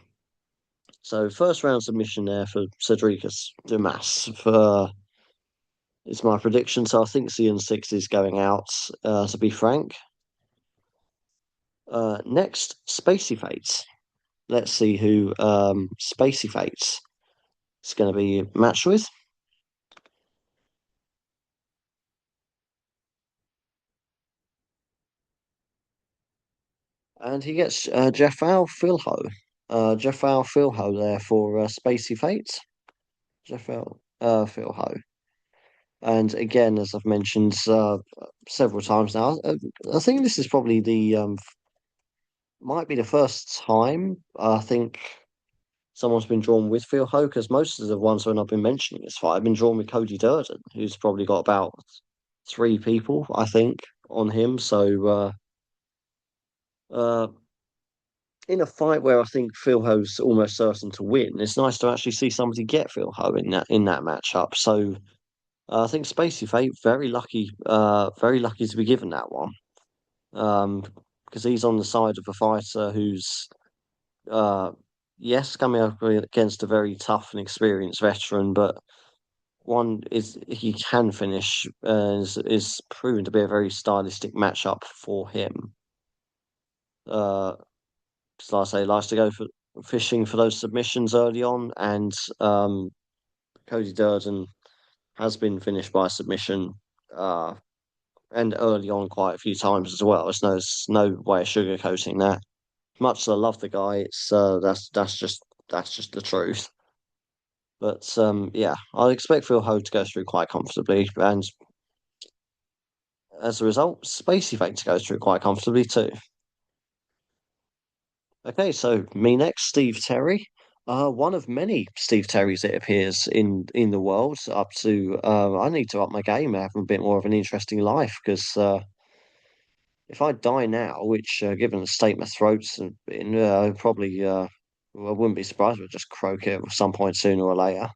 so first round submission there for Cedricus Dumas for is my prediction. So I think CN6 is going out. To be frank. Next, Spacey Fates. Let's see who Spacey Fates is going to be matched with. And he gets Jafal Filho. Jafal Filho there for Spacey Fates. Jafal Filho. And again, as I've mentioned several times now, I think this is probably the might be the first time I think someone's been drawn with Phil Ho, because most of the ones when I've been mentioning this fight, I've been drawn with Cody Durden, who's probably got about three people, I think, on him. So uh, in a fight where I think Phil Ho's almost certain to win, it's nice to actually see somebody get Phil Ho in that matchup. So I think Spacey Fate very lucky to be given that one. Because he's on the side of a fighter who's uh, yes, coming up against a very tough and experienced veteran, but one is he can finish is proven to be a very stylistic matchup for him. Uh, so I say, likes to go for fishing for those submissions early on, and Cody Durden has been finished by submission, uh, and early on quite a few times as well. There's no way of sugarcoating that. Much as I love the guy, it's that's just the truth. But yeah, I expect Phil Ho to go through quite comfortably, and as a result, Spacey Factor goes through quite comfortably too. Okay, so me next, Steve Terry. One of many Steve Terrys it appears in the world. Up to I need to up my game and have a bit more of an interesting life because if I die now, which given the state my throat's in, probably I wouldn't be surprised if I just croak it at some point sooner or later.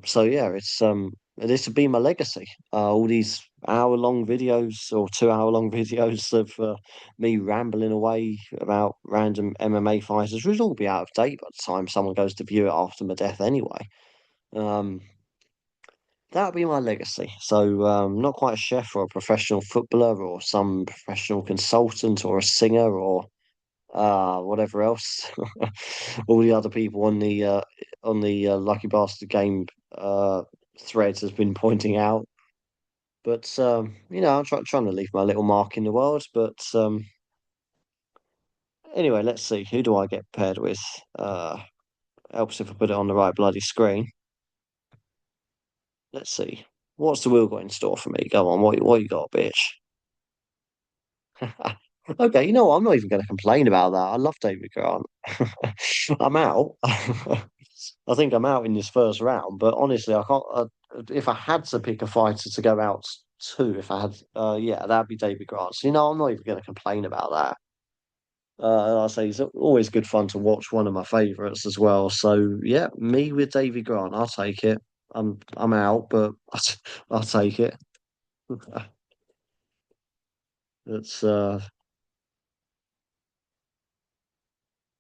So yeah, this would be my legacy. All these hour-long videos or 2 hour-long videos of me rambling away about random MMA fighters would all be out of date by the time someone goes to view it after my death anyway. Um, that would be my legacy. So not quite a chef or a professional footballer or some professional consultant or a singer or whatever else. All the other people on the Lucky Bastard game threads has been pointing out. But I'm trying to leave my little mark in the world. But anyway, let's see. Who do I get paired with? Helps if I put it on the right bloody screen. Let's see. What's the wheel got in store for me? Go on, what you got, bitch? Okay, you know what? I'm not even going to complain about that. I love David Grant. I'm out. I think I'm out in this first round, but honestly, I can't. If I had to pick a fighter to go out to, if I had, yeah, that'd be David Grant. So, I'm not even going to complain about that. And I say he's always good fun to watch. One of my favourites as well. So, yeah, me with David Grant. I'll take it. I'm out, but I'll take it. It's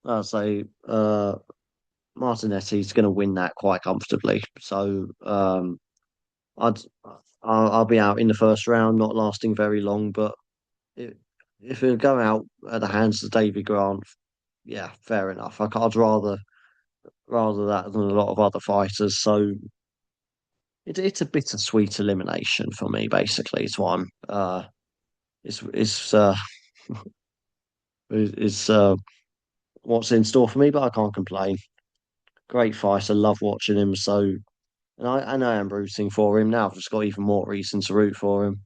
I'll say Martinetti's going to win that quite comfortably. So I'd I'll be out in the first round, not lasting very long. But it, if it go out at the hands of David Grant, yeah, fair enough. I'd rather that than a lot of other fighters. So it's a bittersweet elimination for me. Basically, it's one. It's it's what's in store for me, but I can't complain. Great fighter, love watching him. So and I am rooting for him now. I've just got even more reason to root for him.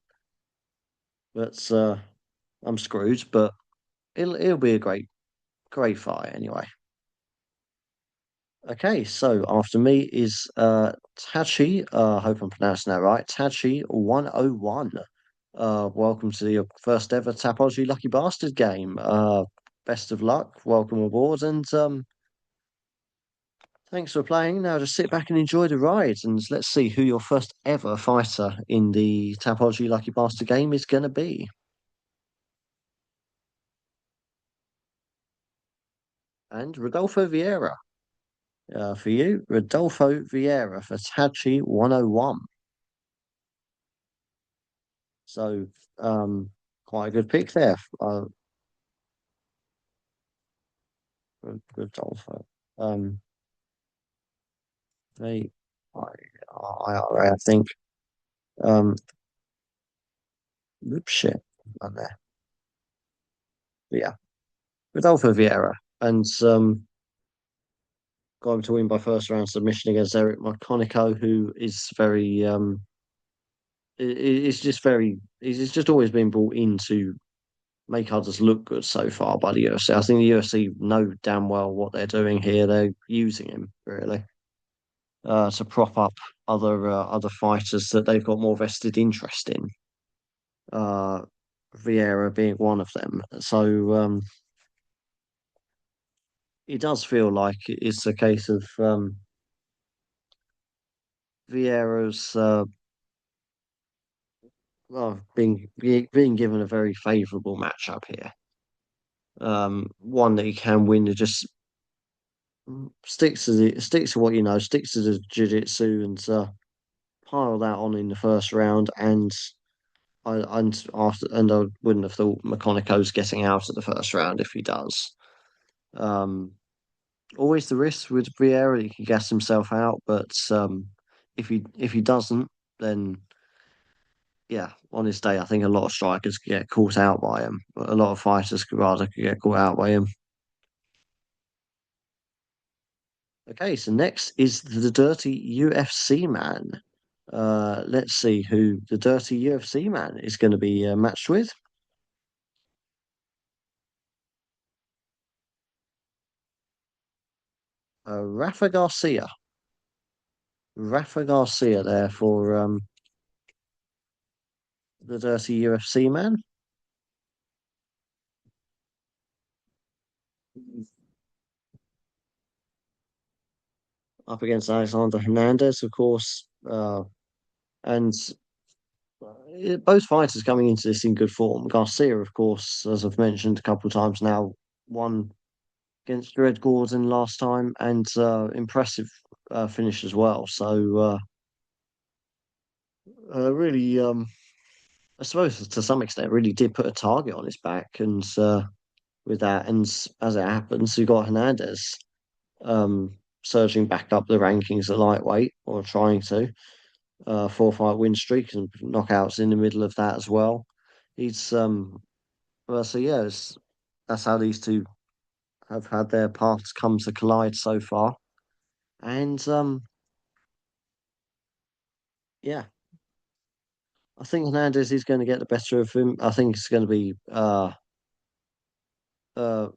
But I'm screwed. But it'll be a great fight anyway. Okay, so after me is Tachi. I hope I'm pronouncing that right. Tachi 101. Welcome to your first ever Tapology Lucky Bastard game. Best of luck. Welcome aboard, and thanks for playing. Now just sit back and enjoy the ride, and let's see who your first ever fighter in the Tapology Lucky Bastard game is going to be. And Rodolfo Vieira. For you, Rodolfo Vieira for Tachi 101. So, quite a good pick there, Rodolfo. Um, they, I think, um, oops, shit, on there. But yeah, Rodolfo Vieira, and going to win by first round submission against Eric Marconico, who is very, is just very, he's just always been brought in to make others look good so far by the UFC. I think the UFC know damn well what they're doing here. They're using him really to prop up other fighters that they've got more vested interest in. Uh, Vieira being one of them. So it does feel like it's a case of Vieira's well, being given a very favourable matchup here. One that he can win. It just sticks to what you know, sticks to the jiu-jitsu and pile that on in the first round. And I wouldn't have thought McConaughey's getting out of the first round if he does. Um, Always the risk with Vieira, he can gas himself out, but if he doesn't, then yeah, on his day, I think a lot of strikers could get caught out by him. A lot of fighters could get caught out by him. Okay, so next is the Dirty UFC Man. Let's see who the Dirty UFC Man is going to be matched with. Rafa Garcia. Rafa Garcia there for the Dirty UFC Man. Up against Alexander Hernandez, of course. And both fighters coming into this in good form. Garcia, of course, as I've mentioned a couple of times now, won against Red Gordon last time and impressive finish as well. So really, I suppose to some extent, really did put a target on his back. And with that, and as it happens, you got Hernandez surging back up the rankings at lightweight or trying to. 4-fight win streak and knockouts in the middle of that as well. He's well, so yeah, that's how these two have had their paths come to collide so far. And yeah, I think Hernandez is going to get the better of him. I think it's going to be Uh,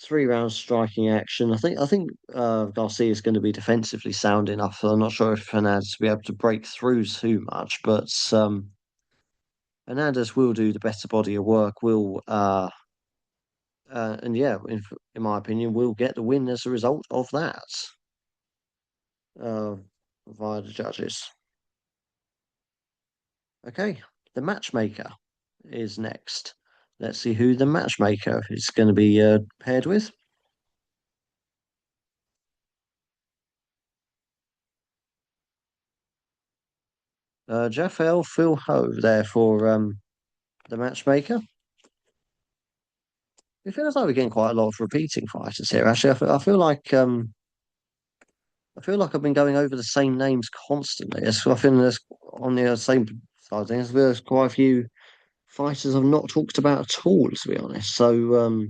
3 rounds striking action. I think Garcia is going to be defensively sound enough. So I'm not sure if Fernandez will be able to break through too much, but Fernandez will do the better body of work. And yeah, in my opinion, will get the win as a result of that uh, via the judges. Okay, the matchmaker is next. Let's see who the matchmaker is going to be paired with. Jafel Phil Ho there for the matchmaker. It feels like we're getting quite a lot of repeating fighters here. Actually, I feel like I've been going over the same names constantly. I feel there's on the same side of things. There's quite a few fighters I've not talked about at all, to be honest. So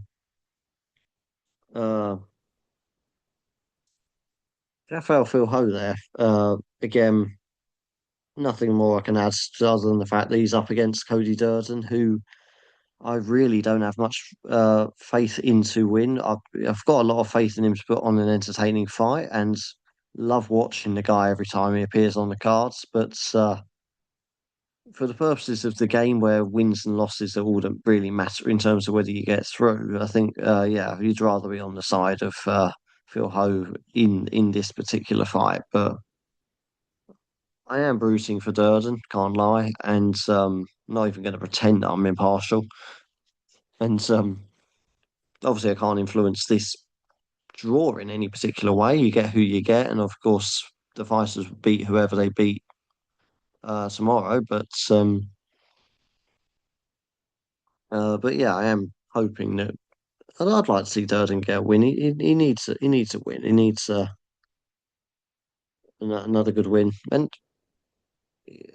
uh, Rafael Phil Ho there. Again, nothing more I can add other than the fact that he's up against Cody Durden, who I really don't have much faith in to win. I've got a lot of faith in him to put on an entertaining fight and love watching the guy every time he appears on the cards. But for the purposes of the game where wins and losses are all that really matter in terms of whether you get through, I think, yeah, you'd rather be on the side of Phil Ho in this particular fight. But I am rooting for Durden, can't lie, and not even going to pretend that I'm impartial. And obviously, I can't influence this draw in any particular way. You get who you get, and of course, the fighters beat whoever they beat tomorrow. But yeah, I am hoping that I'd like to see Durden get a win. He needs a win. He needs another good win. And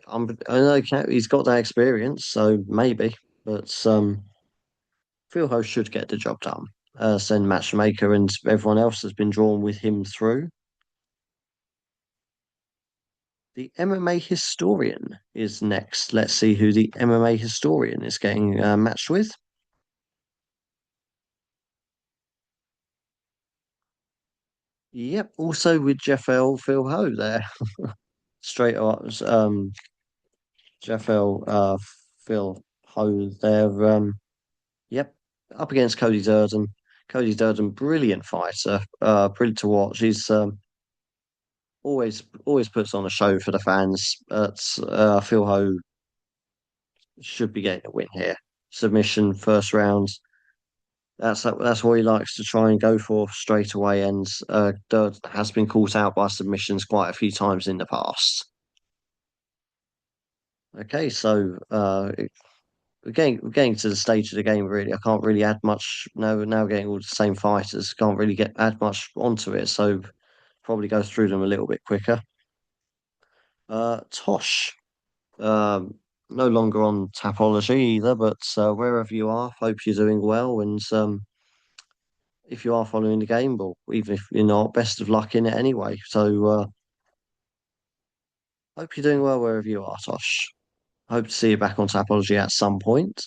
I know he's got that experience, so maybe. But Phil Ho should get the job done. Send matchmaker and everyone else has been drawn with him through. The MMA historian is next. Let's see who the MMA historian is getting matched with. Yep, also with Jeff L. Phil Ho there. Straight up, Jeff L. Phil Ho there. Yep, up against Cody Durden. Cody Durden, brilliant fighter, brilliant to watch. He's always puts on a show for the fans. But Phil Ho should be getting a win here. Submission first round. That's what he likes to try and go for straight away. And Durden has been caught out by submissions quite a few times in the past. Okay, so we're getting to the stage of the game. Really, I can't really add much. Now getting all the same fighters, can't really get add much onto it. So probably go through them a little bit quicker. Tosh, no longer on Tapology either, but wherever you are, hope you're doing well. And if you are following the game, well, even if you're not, best of luck in it anyway. So hope you're doing well wherever you are, Tosh. Hope to see you back on Tapology at some point.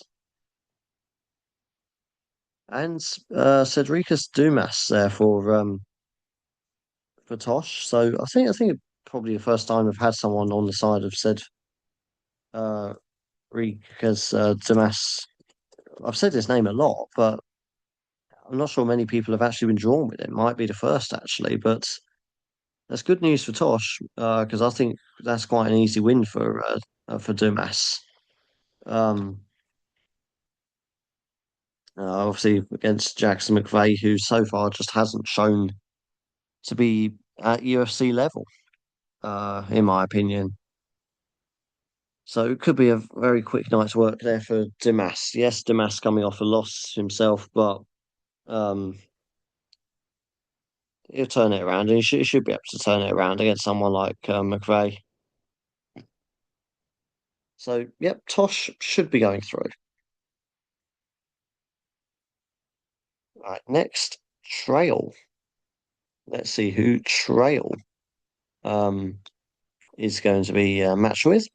And Cedricus Dumas there for Tosh. So I think probably the first time I've had someone on the side of said Rikas Damas. I've said his name a lot, but I'm not sure many people have actually been drawn with it. Might be the first actually, but that's good news for Tosh because I think that's quite an easy win for Dumas. Um, Obviously against Jackson McVeigh, who so far just hasn't shown to be at UFC level, in my opinion. So it could be a very quick night's work there for Dimas. Yes, Dimas coming off a loss himself, but um, he'll turn it around, and he should be able to turn it around against someone like McVeigh. So, yep, Tosh should be going through. Right, next, Trail. Let's see who Trail um, is going to be matched with.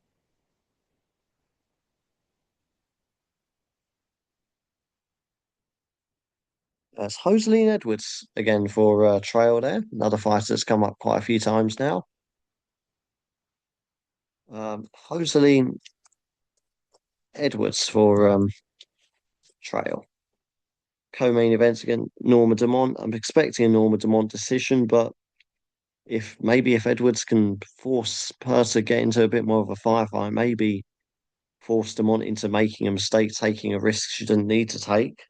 That's Hoseline Edwards again for Trail there. Another fighter that's come up quite a few times now. Hoseline Edwards for Trail. Co-main events against Norma Dumont. I'm expecting a Norma Dumont decision, but if Edwards can force her to get into a bit more of a firefight, maybe force Dumont into making a mistake, taking a risk she didn't need to take,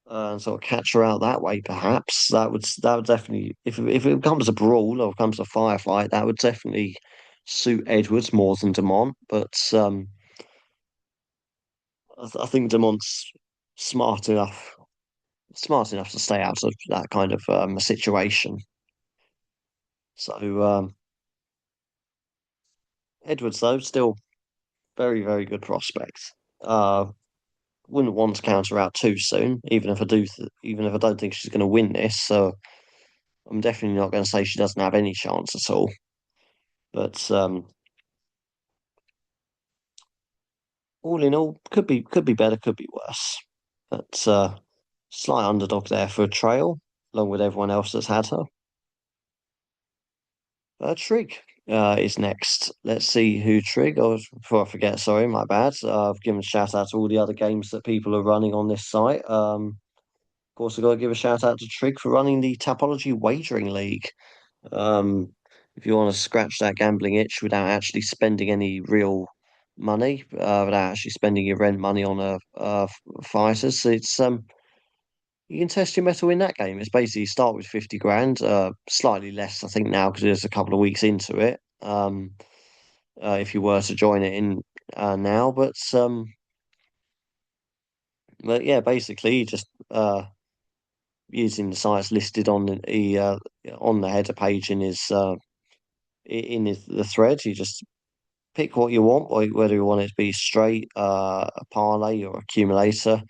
and sort of catch her out that way. Perhaps that would definitely, if it becomes a brawl or becomes a firefight, that would definitely suit Edwards more than Dumont. But I think Dumont's smart enough smart enough to stay out of that kind of situation. So Edwards, though, still very, very good prospect. Uh, wouldn't want to counter out too soon, even if I don't think she's going to win this. So I'm definitely not going to say she doesn't have any chance at all. But all in all, could be better, could be worse. But slight underdog there for a Trail, along with everyone else that's had her. Trig is next. Let's see who Trig. Oh, before I forget, sorry, my bad. I've given a shout out to all the other games that people are running on this site. Of course, I've got to give a shout out to Trig for running the Tapology Wagering League. Um, if you want to scratch that gambling itch without actually spending any real money, without actually spending your rent money on fighters, it's you can test your metal in that game. It's basically you start with 50 grand, slightly less, I think, now because there's a couple of weeks into it. If you were to join it in now, but yeah, basically, you just using the sites listed on the header page the thread. You just pick what you want, whether you want it to be straight, a parlay, or accumulator,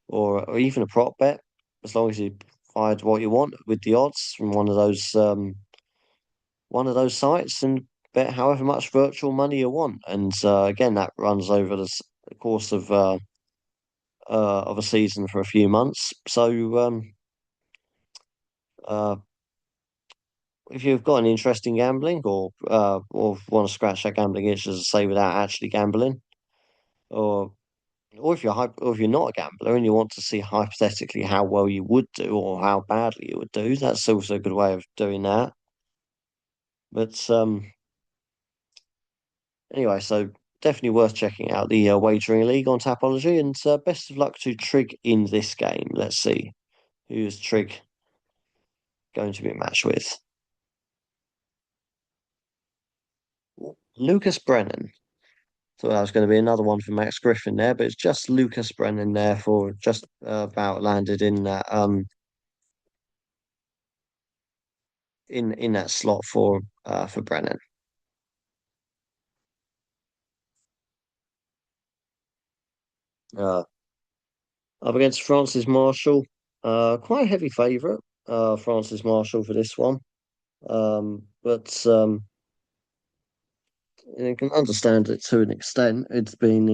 or even a prop bet, as long as you find what you want with the odds from one of those sites and bet however much virtual money you want. And again, that runs over the course of a season for a few months. So uh, if you've got an interest in gambling or want to scratch that gambling itch, as I say, without actually gambling, or or if you're not a gambler and you want to see hypothetically how well you would do or how badly you would do, that's also a good way of doing that. But anyway, so definitely worth checking out the Wagering League on Tapology, and best of luck to Trig in this game. Let's see who's Trig going to be matched with. Lucas Brennan. Thought that was going to be another one for Max Griffin there, but it's just Lucas Brennan there for just about landed in that in that slot for Brennan. Uh, Up against Francis Marshall, quite a heavy favourite, Francis Marshall for this one. But you can understand it to an extent. It's been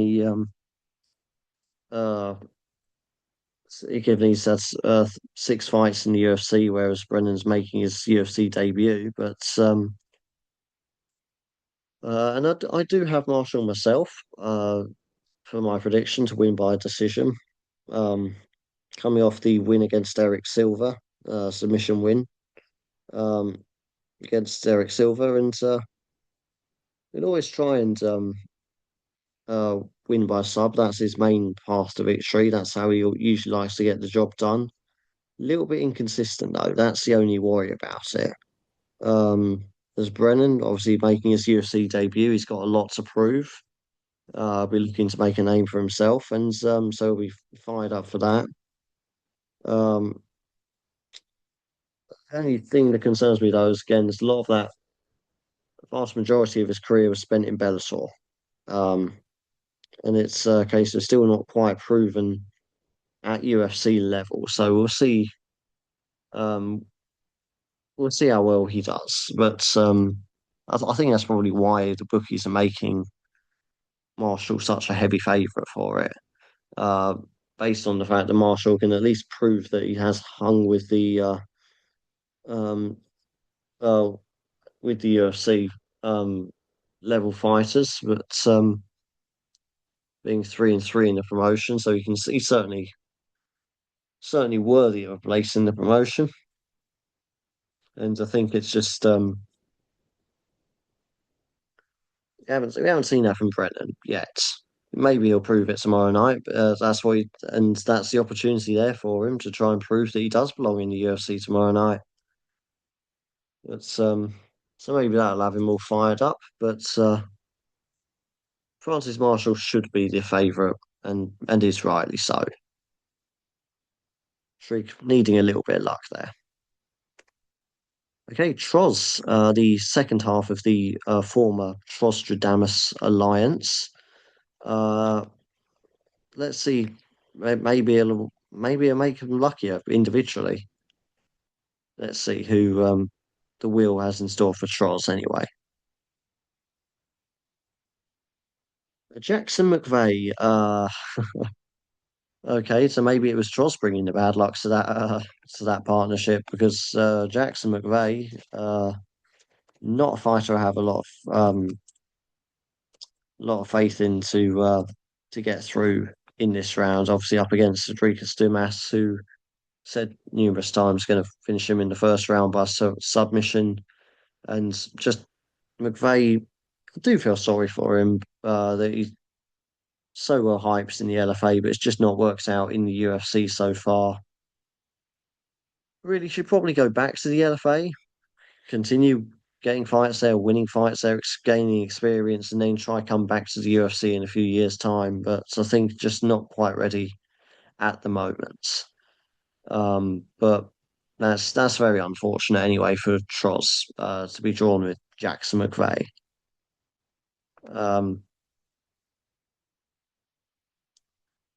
uh, given he's had 6 fights in the UFC, whereas Brennan's making his UFC debut. But and I do have Marshall myself for my prediction to win by decision. Um, Coming off the win against Eric Silver, submission win um, against Eric Silver, and he'll always try and win by sub. That's his main path to victory. That's how he usually likes to get the job done. A little bit inconsistent though. That's the only worry about it. There's Brennan, obviously making his UFC debut. He's got a lot to prove. Be looking to make a name for himself, and so he'll be fired up for that. Um, the only thing that concerns me though is again, there's a lot of that. The vast majority of his career was spent in Bellator, um, and it's a case of still not quite proven at UFC level. So Um, we'll see how well he does. But I think that's probably why the bookies are making Marshall such a heavy favourite for it. Uh, based on the fact that Marshall can at least prove that he has hung um uh, with the UFC um level fighters, but being 3-3 in the promotion, so he can see certainly worthy of a place in the promotion. And I think it's just we haven't seen that from Brennan yet. Maybe he'll prove it tomorrow night. But, and that's the opportunity there for him to try and prove that he does belong in the UFC tomorrow night. But so maybe that'll have him all fired up. But Francis Marshall should be the favourite, and is rightly so. Shriek needing a little bit of luck there. Okay, Troz, the second half of the former Trostradamus alliance. Uh, let's see, maybe it'll make them luckier individually. Let's see who the wheel has in store for Troz anyway. Jackson McVeigh. Okay, so maybe it was Troz bringing the bad luck to that partnership because Jackson McVeigh, not a fighter I have a lot of faith in to get through in this round. Obviously, up against Cedric Dumas, who said numerous times going to finish him in the first round by submission, and just McVeigh. I do feel sorry for him that he's so well hyped in the LFA, but it's just not worked out in the UFC so far. Really should probably go back to the LFA, continue getting fights there, winning fights there, gaining experience, and then try come back to the UFC in a few years' time. But I think just not quite ready at the moment. But that's very unfortunate anyway for Troz to be drawn with Jackson McVeigh. Um,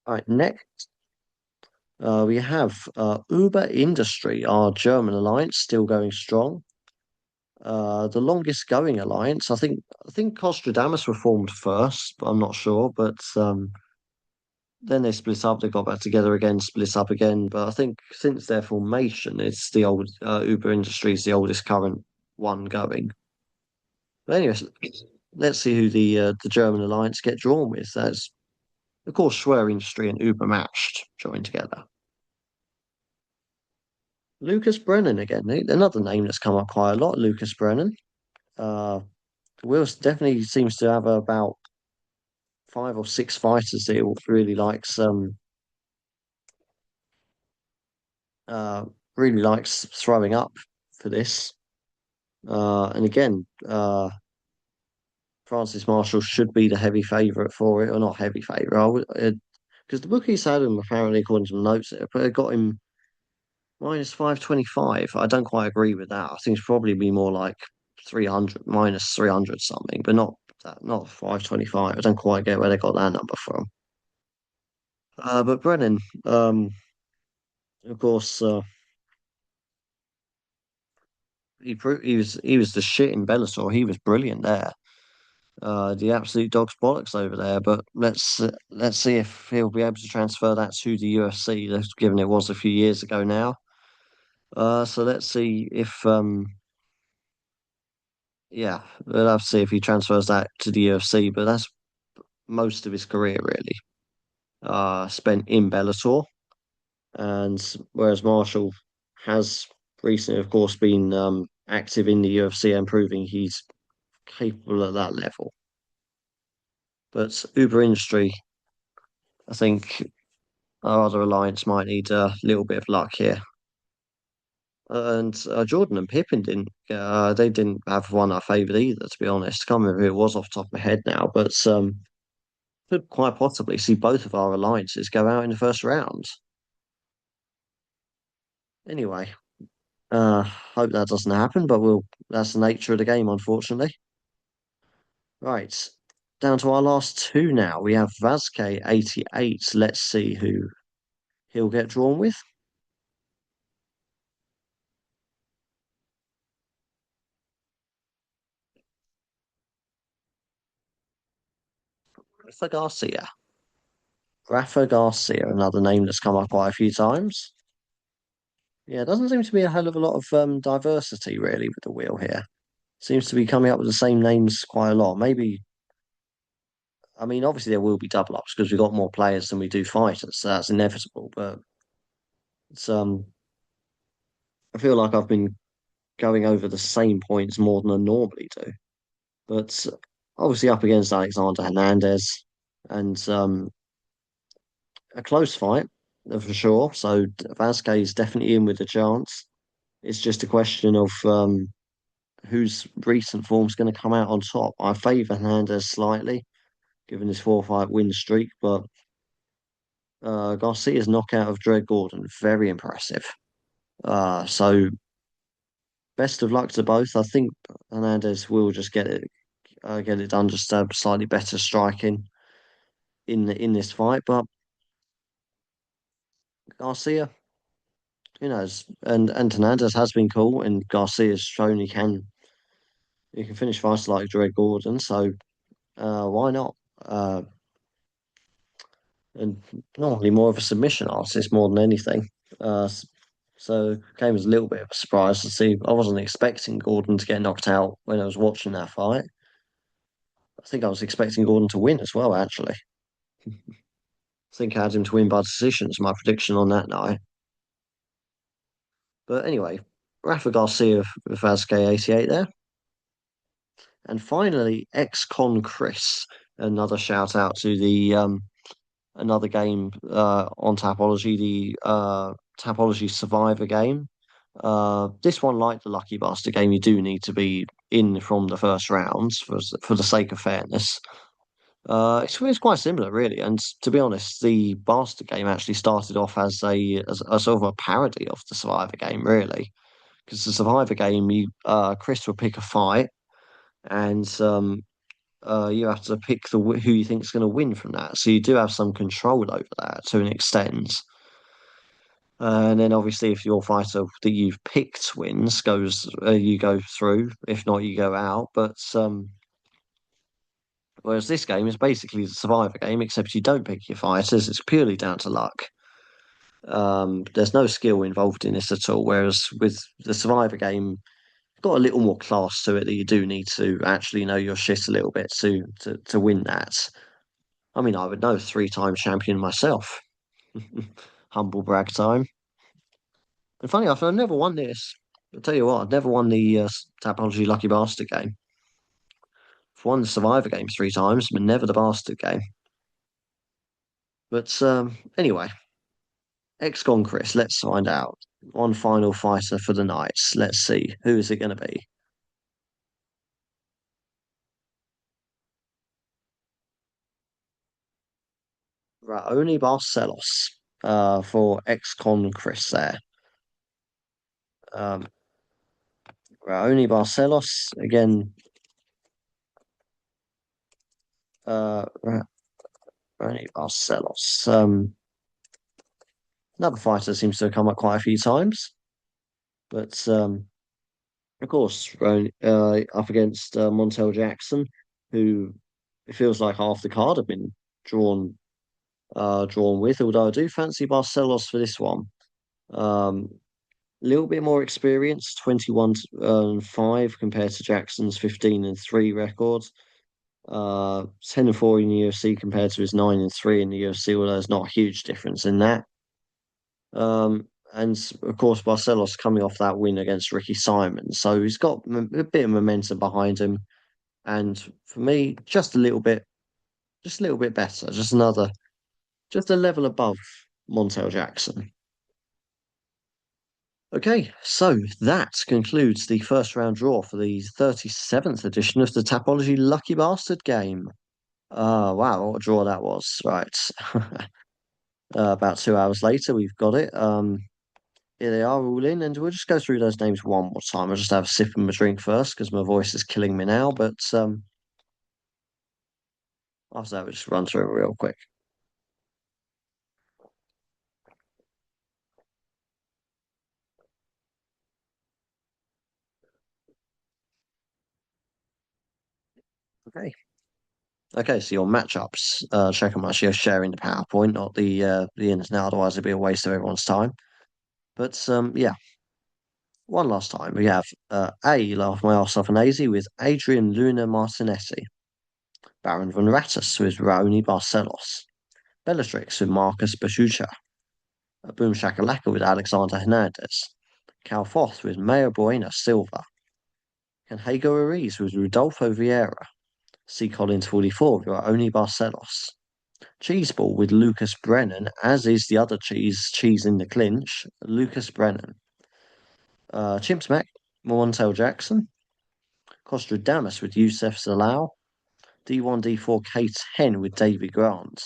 all right, next we have Uber Industry, our German alliance, still going strong. The longest going alliance, I think Costradamus were formed first, but I'm not sure. But then they split up. They got back together again, split up again. But I think since their formation, it's the old Uber Industry is the oldest current one going. But anyways, let's see who the German alliance get drawn with. That's of course Schwer Industry and Uber Matched joined together. Lucas Brennan again, another name that's come up quite a lot. Lucas Brennan. Uh, Wills definitely seems to have about 5 or 6 fighters that he really likes. Uh, really likes throwing up for this. And again, Francis Marshall should be the heavy favourite for it, or not heavy favourite. Because the bookies had him apparently according to the notes, but it got him -525. I don't quite agree with that. I think it's probably be more like 300 -300 something, but not 525. I don't quite get where they got that number from. But Brennan, of course, he was the shit in Bellator. He was brilliant there. The absolute dog's bollocks over there. But let's see if he'll be able to transfer that to the UFC, given it was a few years ago now. So let's see if yeah, we'll have to see if he transfers that to the UFC. But that's most of his career really. Spent in Bellator, and whereas Marshall has recently, of course, been active in the UFC and proving he's capable at that level. But Uber Industry, I think our other alliance might need a little bit of luck here. And Jordan and Pippin they didn't have one I favoured either, to be honest. Can't remember who it was off the top of my head now, but could quite possibly see both of our alliances go out in the first round. Anyway, hope that doesn't happen, but that's the nature of the game, unfortunately. Right, down to our last two now. We have Vazke 88. Let's see who he'll get drawn with. For Garcia. Rafa Garcia, another name that's come up quite a few times. Yeah, it doesn't seem to be a hell of a lot of diversity really with the wheel here. Seems to be coming up with the same names quite a lot. Maybe, I mean, obviously there will be double ups because we've got more players than we do fighters, so that's inevitable. But it's I feel like I've been going over the same points more than I normally do. But obviously up against Alexander Hernandez and a close fight for sure. So Vasquez is definitely in with a chance. It's just a question of whose recent form's going to come out on top. I favour Hernandez slightly, given his 4-fight win streak, but Garcia's knockout of Dred Gordon, very impressive. So best of luck to both. I think Hernandez will just get it done, just slightly better striking in this fight. But Garcia, who knows? And Hernandez has been cool, and Garcia's shown he can finish fights like Dre Gordon. So why not? And normally more of a submission artist more than anything. So came as a little bit of a surprise to see. I wasn't expecting Gordon to get knocked out when I was watching that fight. I think I was expecting Gordon to win as well, actually. I think I had him to win by decision as my prediction on that night. But anyway, Rafa Garcia with Vazquez 88 there. And finally, ex-con Chris. Another shout out to the another game on Tapology, the Tapology Survivor game. This one, like the Lucky Bastard game, you do need to be in from the first rounds for the sake of fairness. It's quite similar, really. And to be honest, the Bastard game actually started off as a sort of a parody of the Survivor game, really. Because the Survivor game, Chris will pick a fight, and you have to pick who you think is going to win from that. So you do have some control over that to an extent. And then obviously, if your fighter that you've picked wins, you go through. If not, you go out. But whereas this game is basically the Survivor game, except you don't pick your fighters. It's purely down to luck. There's no skill involved in this at all. Whereas with the Survivor game, got a little more class to it that you do need to actually know your shit a little bit to win that. I mean, I would know 3-time champion myself. Humble brag time. And funny enough, I've never won this. I'll tell you what, I've never won the Tapology Lucky Bastard game. I've won the Survivor game 3 times, but never the Bastard game. But anyway, ex-con Chris, let's find out. One final fighter for the night. Let's see. Who is it going to be? Raoni Barcelos for ex-con Chris there. Um, Raoni Barcelos, again, Raoni Barcelos. Another fighter seems to have come up quite a few times. But of course, up against Montel Jackson, who it feels like half the card have been drawn drawn with. Although I do fancy Barcelos for this one. A little bit more experience, 21 and 5 compared to Jackson's 15 and 3 records. 10 and 4 in the UFC compared to his 9 and 3 in the UFC, although there's not a huge difference in that. And of course, Barcelos coming off that win against Ricky Simon, so he's got a bit of momentum behind him. And for me, just a little bit better, just a level above Montel Jackson. Okay, so that concludes the first round draw for the 37th edition of the Tapology Lucky Bastard game. Wow, what a draw that was. Right. About 2 hours later, we've got it. Here they are all in, and we'll just go through those names one more time. I'll just have a sip of my drink first because my voice is killing me now. But after that, we'll just run through it real quick. Okay. Okay, so your matchups, check them out. You're sharing the PowerPoint, not the internet. Otherwise, it'd be a waste of everyone's time. But yeah, one last time we have A. Laugh My Arse Off and Azy with Adrian Luna Martinetti, Baron von Rattus with Raoni Barcelos, Bellatrix with Marcus Basucha, Boom Shakalaka with Alexander Hernandez, Cal Foth with Mayor Bueno Silva, Canhego Ariz with Rodolfo Vieira, C. Collins 44 with Raoni Barcelos, Cheeseball with Lucas Brennan, as is the other cheese in the clinch, Lucas Brennan. Chimps Mac, Montel Jackson, Costradamus with Youssef Salau, D1D4 K10 with Davy Grant,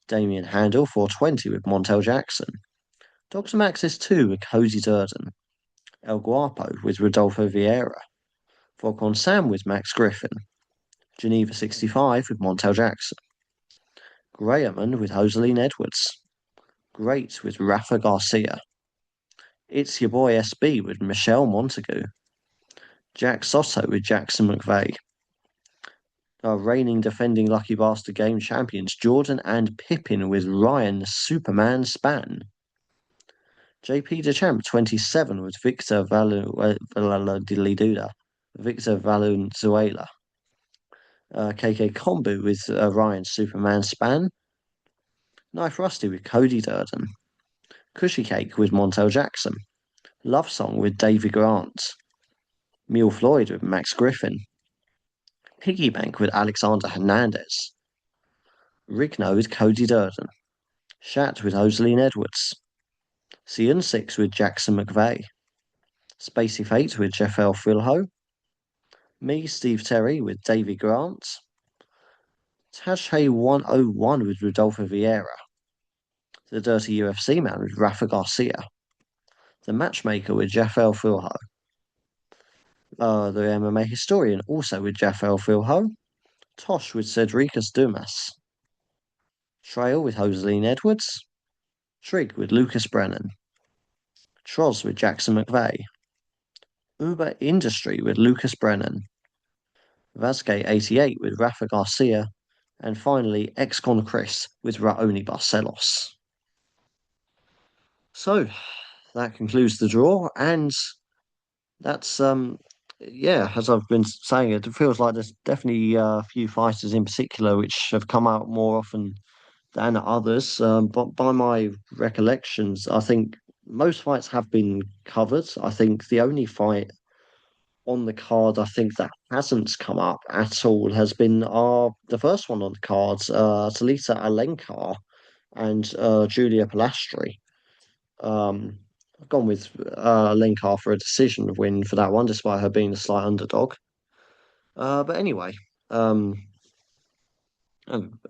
Damien Handel 420 with Montel Jackson, Dr. Maxis 2 with Cozy Durden, El Guapo with Rodolfo Vieira, Falcon Sam with Max Griffin, Geneva 65 with Montel Jackson, Grahamon with Joseline Edwards, Great with Rafa Garcia, It's Your Boy SB with Michelle Montagu, Jack Soto with Jackson McVeigh, our reigning defending Lucky Bastard Game champions Jordan and Pippin with Ryan Superman Span, JP Dechamp 27 with Victor Victor Valenzuela, KK Kombu with Ryan Superman Span, Knife Rusty with Cody Durden, Cushy Cake with Montel Jackson, Love Song with Davy Grant, Mule Floyd with Max Griffin, Piggy Bank with Alexander Hernandez, Rigno with Cody Durden, Shat with Joseline Edwards, Cian 6 with Jackson McVeigh, Spacey Fate with Jeff L. Filho, me, Steve Terry with Davy Grant, Tashay 101 with Rodolfo Vieira, the Dirty UFC Man with Rafa Garcia, the Matchmaker with Jeff L. Filho, the MMA Historian also with Jeff L. Filho, Tosh with Cedricus Dumas, Trail with Joseline Edwards, Trig with Lucas Brennan, Troz with Jackson McVeigh, Uber Industry with Lucas Brennan, Vasquez 88 with Rafa Garcia, and finally Excon Chris with Raoni Barcelos. So that concludes the draw, and that's yeah, as I've been saying, it feels like there's definitely a few fighters in particular which have come out more often than others. But by my recollections, I think most fights have been covered. I think the only fight on the card I think that hasn't come up at all has been the first one on the cards, Talita Alencar and Julia Pilastri. I've gone with Alencar for a decision win for that one, despite her being a slight underdog. But anyway, I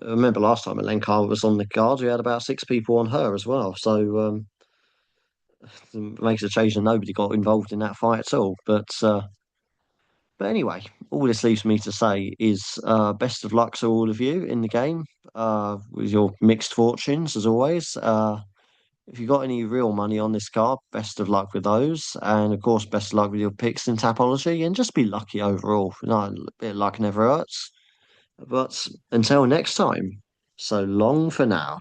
remember last time Alencar was on the card, we had about six people on her as well. So it makes a change that nobody got involved in that fight at all. But anyway, all this leaves me to say is best of luck to all of you in the game with your mixed fortunes, as always. If you got any real money on this card, best of luck with those. And of course, best of luck with your picks in Tapology and just be lucky overall. You know, a bit of luck never hurts. But until next time, so long for now.